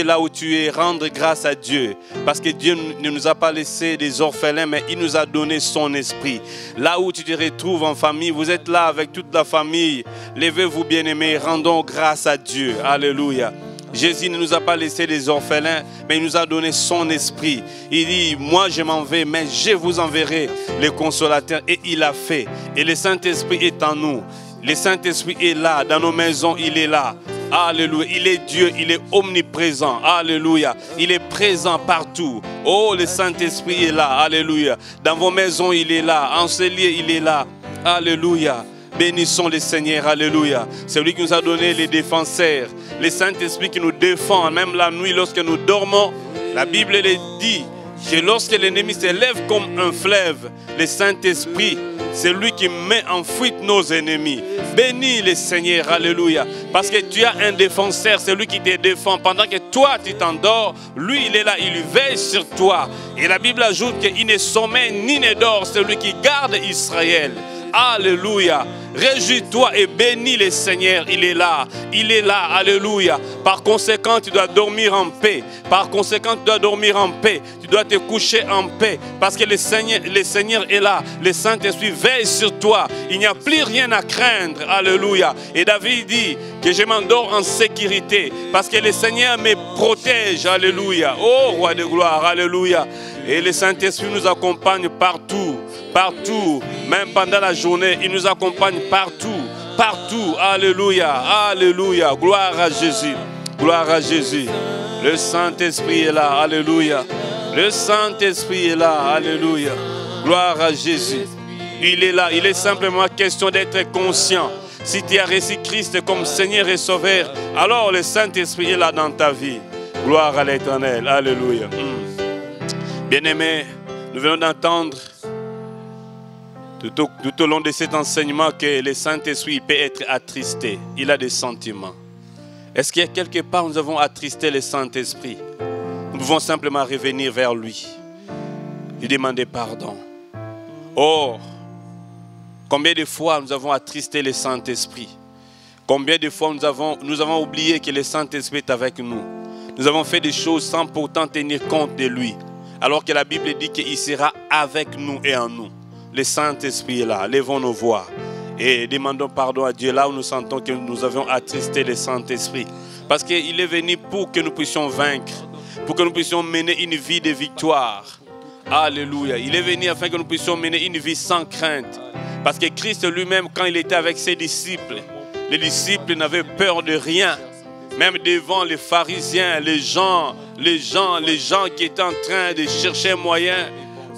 C: là où tu es rendre grâce à Dieu? Parce que Dieu ne nous a pas laissé des orphelins, mais il nous a donné son esprit. Là où tu te retrouves en famille, vous êtes là avec toute la famille. Levez-vous, bien-aimés, rendons grâce à Dieu. Alléluia. Jésus ne nous a pas laissé des orphelins, mais il nous a donné son esprit. Il dit, moi je m'en vais, mais je vous enverrai le consolateur. Et il a fait. Et le Saint-Esprit est en nous. Le Saint-Esprit est là, dans nos maisons, il est là. Alléluia, il est Dieu, il est omniprésent. Alléluia, il est présent partout. Oh, le Saint-Esprit est là. Alléluia, dans vos maisons, il est là. En ce lieu, il est là. Alléluia. Bénissons le Seigneur, alléluia. C'est lui qui nous a donné les défenseurs. Le Saint-Esprit qui nous défend, même la nuit lorsque nous dormons. La Bible le dit que lorsque l'ennemi se lève comme un fleuve, le Saint-Esprit, c'est lui qui met en fuite nos ennemis. Bénis le Seigneur, alléluia. Parce que tu as un défenseur, c'est lui qui te défend. Pendant que toi tu t'endors, lui il est là, il veille sur toi. Et la Bible ajoute qu'il ne sommeille ni ne dort, c'est lui qui garde Israël. Alléluia. Réjouis-toi et bénis le Seigneur. Il est là. Il est là. Alléluia. Par conséquent, tu dois dormir en paix. Par conséquent, tu dois dormir en paix. Tu dois te coucher en paix. Parce que le Seigneur est là. Le Saint-Esprit veille sur toi. Il n'y a plus rien à craindre. Alléluia. Et David dit que je m'endors en sécurité. Parce que le Seigneur me protège. Alléluia. Oh, roi de gloire. Alléluia. Et le Saint-Esprit nous accompagne partout. Partout. Même pendant la journée, il nous accompagne partout. Partout. Alléluia. Alléluia. Gloire à Jésus. Gloire à Jésus. Le Saint-Esprit est là. Alléluia. Le Saint-Esprit est là. Alléluia. Gloire à Jésus. Il est là. Il est simplement question d'être conscient. Si tu as reçu Christ comme Seigneur et Sauveur, alors le Saint-Esprit est là dans ta vie. Gloire à l'Éternel. Alléluia. Bien-aimés, nous venons d'entendre tout au long de cet enseignement que le Saint-Esprit peut être attristé. Il a des sentiments. Est-ce qu'il y a quelque part où nous avons attristé le Saint-Esprit? Nous pouvons simplement revenir vers lui. Lui demander pardon. Or, combien de fois nous avons attristé le Saint-Esprit? Combien de fois nous avons oublié que le Saint-Esprit est avec nous? Nous avons fait des choses sans pourtant tenir compte de lui. Alors que la Bible dit qu'il sera avec nous et en nous. Le Saint-Esprit est là. Lèvons nos voix et demandons pardon à Dieu là où nous sentons que nous avons attristé le Saint-Esprit. Parce qu'il est venu pour que nous puissions vaincre, pour que nous puissions mener une vie de victoire. Alléluia. Il est venu afin que nous puissions mener une vie sans crainte. Parce que Christ lui-même, quand il était avec ses disciples, les disciples n'avaient peur de rien. Même devant les pharisiens, les gens qui étaient en train de chercher un moyen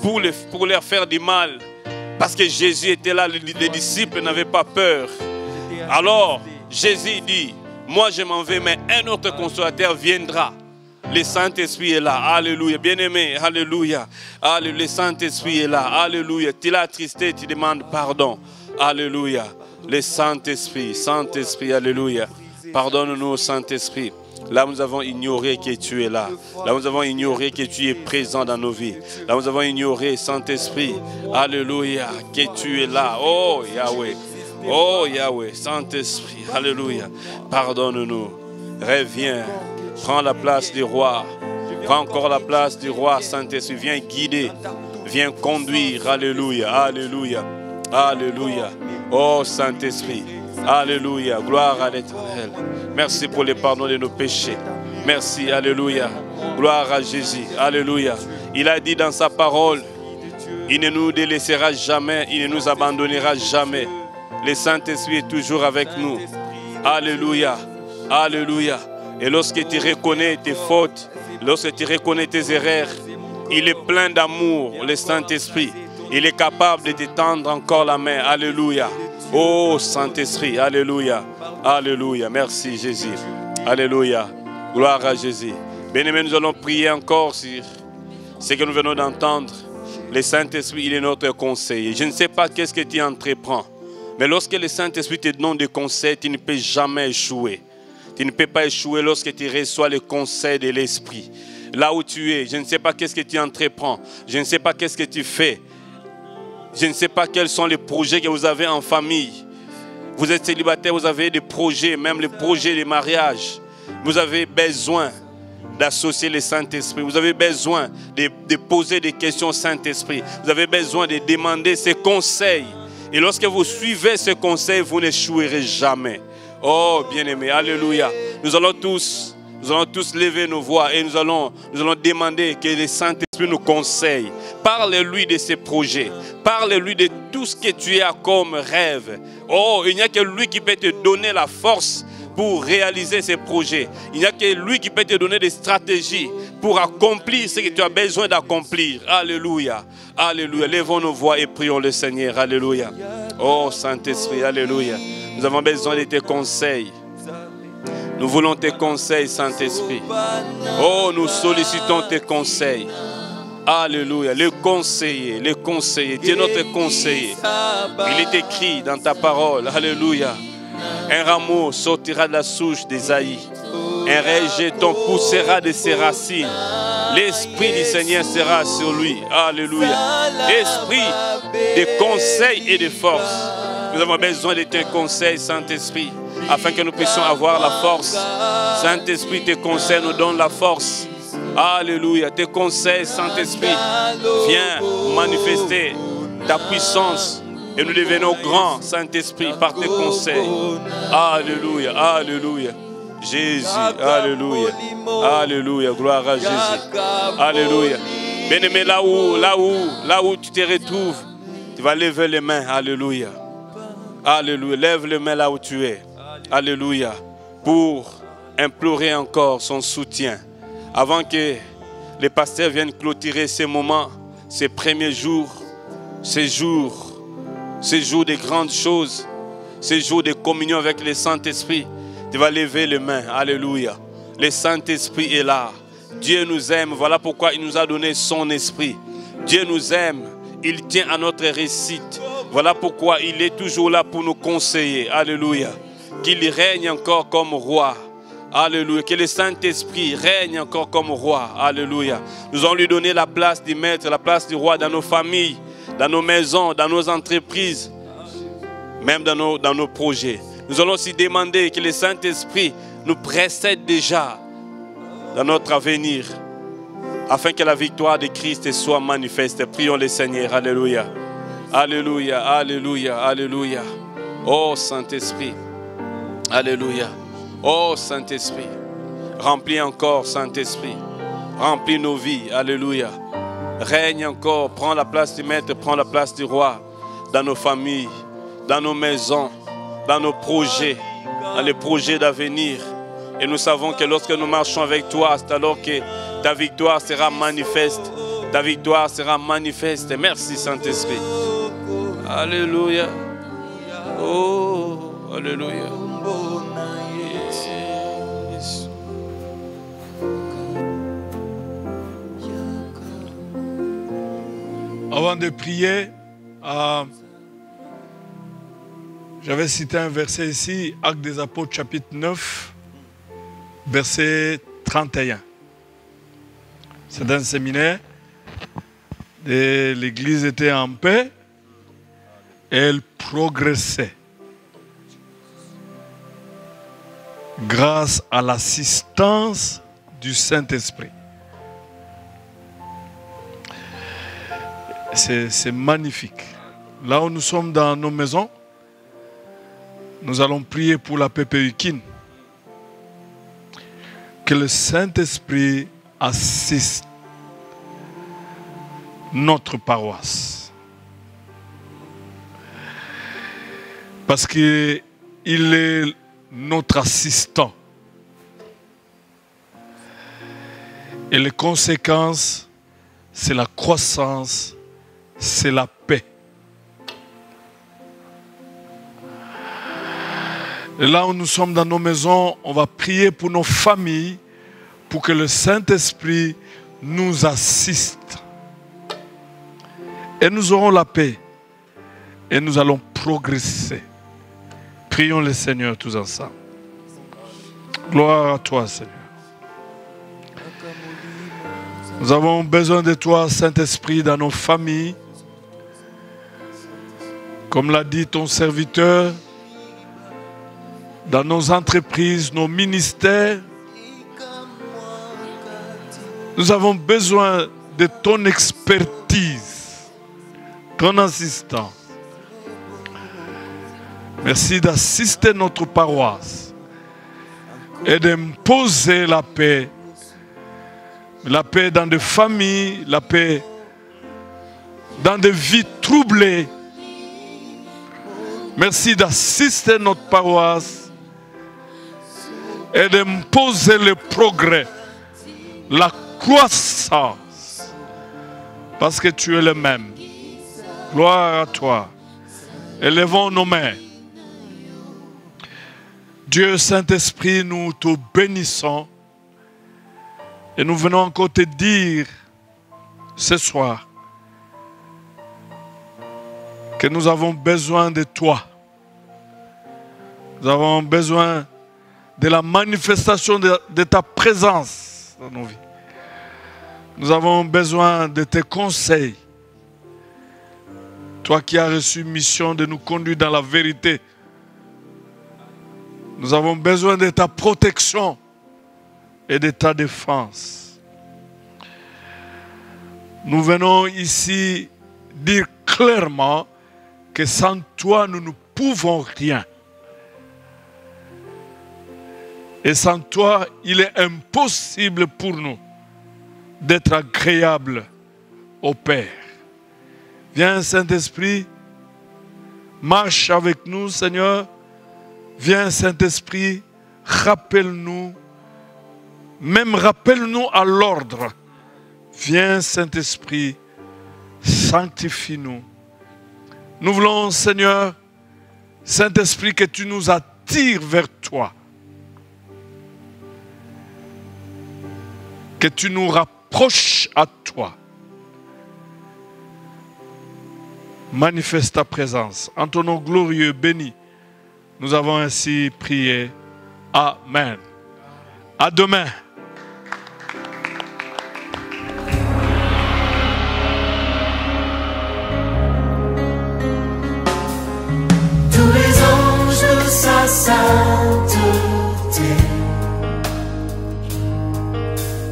C: pour leur faire du mal. Parce que Jésus était là, les disciples n'avaient pas peur. Alors, Jésus dit, moi je m'en vais, mais un autre consolateur viendra. Le Saint-Esprit est là. Alléluia. Bien-aimé, alléluia. Alléluia. Le Saint-Esprit est là. Alléluia. Tu l'as attristé, tu demandes pardon. Alléluia. Le Saint-Esprit, Saint-Esprit, alléluia. Pardonne-nous, Saint-Esprit. Là où nous avons ignoré que tu es là. Là où nous avons ignoré que tu es présent dans nos vies. Là où nous avons ignoré, Saint-Esprit, alléluia, que tu es là. Oh Yahweh. Oh Yahweh, Saint-Esprit, alléluia. Pardonne-nous. Reviens. Prends la place du roi. Prends encore la place du roi, Saint-Esprit. Viens guider. Viens conduire. Alléluia. Alléluia. Alléluia. Oh Saint-Esprit. Alléluia. Gloire à l'Éternel. Merci pour le pardon de nos péchés. Merci. Alléluia. Gloire à Jésus. Alléluia. Il a dit dans sa parole, il ne nous délaissera jamais, il ne nous abandonnera jamais. Le Saint-Esprit est toujours avec nous. Alléluia. Alléluia. Et lorsque tu reconnais tes fautes, lorsque tu reconnais tes erreurs, il est plein d'amour, le Saint-Esprit. Il est capable de te tendre encore la main. Alléluia. Oh Saint-Esprit, alléluia. Alléluia. Merci Jésus. Alléluia. Gloire à Jésus. Bien-aimés, nous allons prier encore sur ce que nous venons d'entendre. Le Saint-Esprit, il est notre conseiller. Je ne sais pas qu'est-ce que tu entreprends. Mais lorsque le Saint-Esprit te donne des conseils, tu ne peux jamais échouer. Tu ne peux pas échouer lorsque tu reçois le conseil de l'Esprit. Là où tu es, je ne sais pas qu'est-ce que tu entreprends. Je ne sais pas qu'est-ce que tu fais. Je ne sais pas quels sont les projets que vous avez en famille. Vous êtes célibataire, vous avez des projets, même les projets de mariage. Vous avez besoin d'associer le Saint-Esprit. Vous avez besoin de poser des questions au Saint-Esprit. Vous avez besoin de demander ses conseils. Et lorsque vous suivez ces conseils, vous n'échouerez jamais. Oh, bien-aimés, alléluia. Nous allons tous lever nos voix et nous allons demander que le Saint-Esprit nous conseille. Parle-lui de ses projets. Parle-lui de tout ce que tu as comme rêve. Oh, il n'y a que lui qui peut te donner la force pour réaliser ces projets. Il n'y a que lui qui peut te donner des stratégies pour accomplir ce que tu as besoin d'accomplir. Alléluia. Alléluia. Lèvons nos voix et prions le Seigneur. Alléluia. Oh, Saint-Esprit, alléluia. Nous avons besoin de tes conseils. Nous voulons tes conseils, Saint-Esprit. Oh, nous sollicitons tes conseils. Alléluia. Le conseiller. Tu es notre conseiller. Il est écrit dans ta parole. Alléluia. Un rameau sortira de la souche d'Ésaïe. Un rejeton poussera de ses racines. L'Esprit du Seigneur sera sur lui. Alléluia. Esprit de conseil et de force. Nous avons besoin de tes conseils, Saint-Esprit, afin que nous puissions avoir la force. Saint-Esprit, tes conseils nous donnent la force. Alléluia. Tes conseils, Saint-Esprit, viens manifester ta puissance. Et nous devenons grands, Saint-Esprit, par tes conseils. Alléluia. Alléluia. Jésus. Alléluia. Alléluia. Gloire à Jésus. Alléluia. Bien-aimé, là où tu te retrouves, tu vas lever les mains. Alléluia. Alléluia. Lève les mains là où tu es. Alléluia. Pour implorer encore son soutien. Avant que les pasteurs viennent clôturer ces moments, ces premiers jours, ces jours de grandes choses, ces jours de communion avec le Saint-Esprit, tu vas lever les mains. Alléluia. Le Saint-Esprit est là. Dieu nous aime. Voilà pourquoi il nous a donné son esprit. Dieu nous aime. Il tient à notre réussite. Voilà pourquoi il est toujours là pour nous conseiller. Alléluia. Qu'il règne encore comme roi. Alléluia. Que le Saint-Esprit règne encore comme roi. Alléluia. Nous allons lui donner la place du maître, la place du roi dans nos familles, dans nos maisons, dans nos entreprises, même dans nos projets. Nous allons aussi demander que le Saint-Esprit nous précède déjà dans notre avenir, afin que la victoire de Christ soit manifeste. Prions le Seigneur. Alléluia. Alléluia. Alléluia. Alléluia. Oh Saint-Esprit. Alléluia. Oh Saint-Esprit. Remplis encore, Saint-Esprit. Remplis nos vies. Alléluia. Règne encore. Prends la place du maître. Prends la place du roi. Dans nos familles. Dans nos maisons. Dans nos projets. Dans les projets d'avenir. Et nous savons que lorsque nous marchons avec toi, c'est alors que ta victoire sera manifeste. Ta victoire sera manifeste. Merci Saint-Esprit. Alléluia. Oh, Alléluia.
D: Avant de prier, j'avais cité un verset ici, Actes des Apôtres chapitre 9, verset 31. C'est un séminaire. L'église était en paix et elle progressait grâce à l'assistance du Saint-Esprit. C'est magnifique. Là où nous sommes dans nos maisons, nous allons prier pour la PPUKIN. Que le Saint-Esprit assiste notre paroisse. Parce qu'il est notre assistant. Et les conséquences, c'est la croissance, c'est la paix. Et là où nous sommes dans nos maisons, on va prier pour nos familles, pour que le Saint-Esprit nous assiste. Et nous aurons la paix. Et nous allons progresser. Prions le Seigneur tous ensemble. Gloire à toi, Seigneur. Nous avons besoin de toi, Saint-Esprit, dans nos familles. Comme l'a dit ton serviteur, dans nos entreprises, nos ministères. Nous avons besoin de ton expertise, ton assistance. Merci d'assister notre paroisse et d'imposer la paix. La paix dans des familles, la paix dans des vies troublées. Merci d'assister notre paroisse et d'imposer le progrès, la croissance, parce que tu es le même. Gloire à toi. Élevons nos mains. Dieu Saint-Esprit, nous te bénissons et nous venons encore te dire ce soir que nous avons besoin de toi. Nous avons besoin de la manifestation de ta présence dans nos vies. Nous avons besoin de tes conseils. Toi qui as reçu mission de nous conduire dans la vérité. Nous avons besoin de ta protection et de ta défense. Nous venons ici dire clairement que sans toi, nous ne pouvons rien. Et sans toi, il est impossible pour nous d'être agréable au Père. Viens, Saint-Esprit, marche avec nous, Seigneur. Viens, Saint-Esprit, rappelle-nous, même rappelle-nous à l'ordre. Viens, Saint-Esprit, sanctifie-nous. Nous voulons, Seigneur, Saint-Esprit, que tu nous attires vers toi. Que tu nous rapproches à toi. Manifeste ta présence. En ton nom glorieux, béni, nous avons ainsi prié. Amen. À demain.
B: Tous les anges de sa sainteté,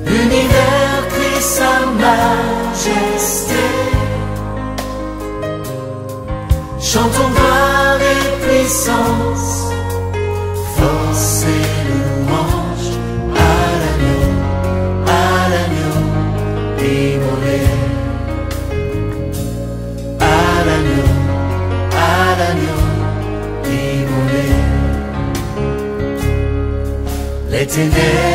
B: l'univers crie sa majesté. Chantons gloire et puissance, force et louange à l'agneau immolé, à l'agneau immolé. Les ténèbres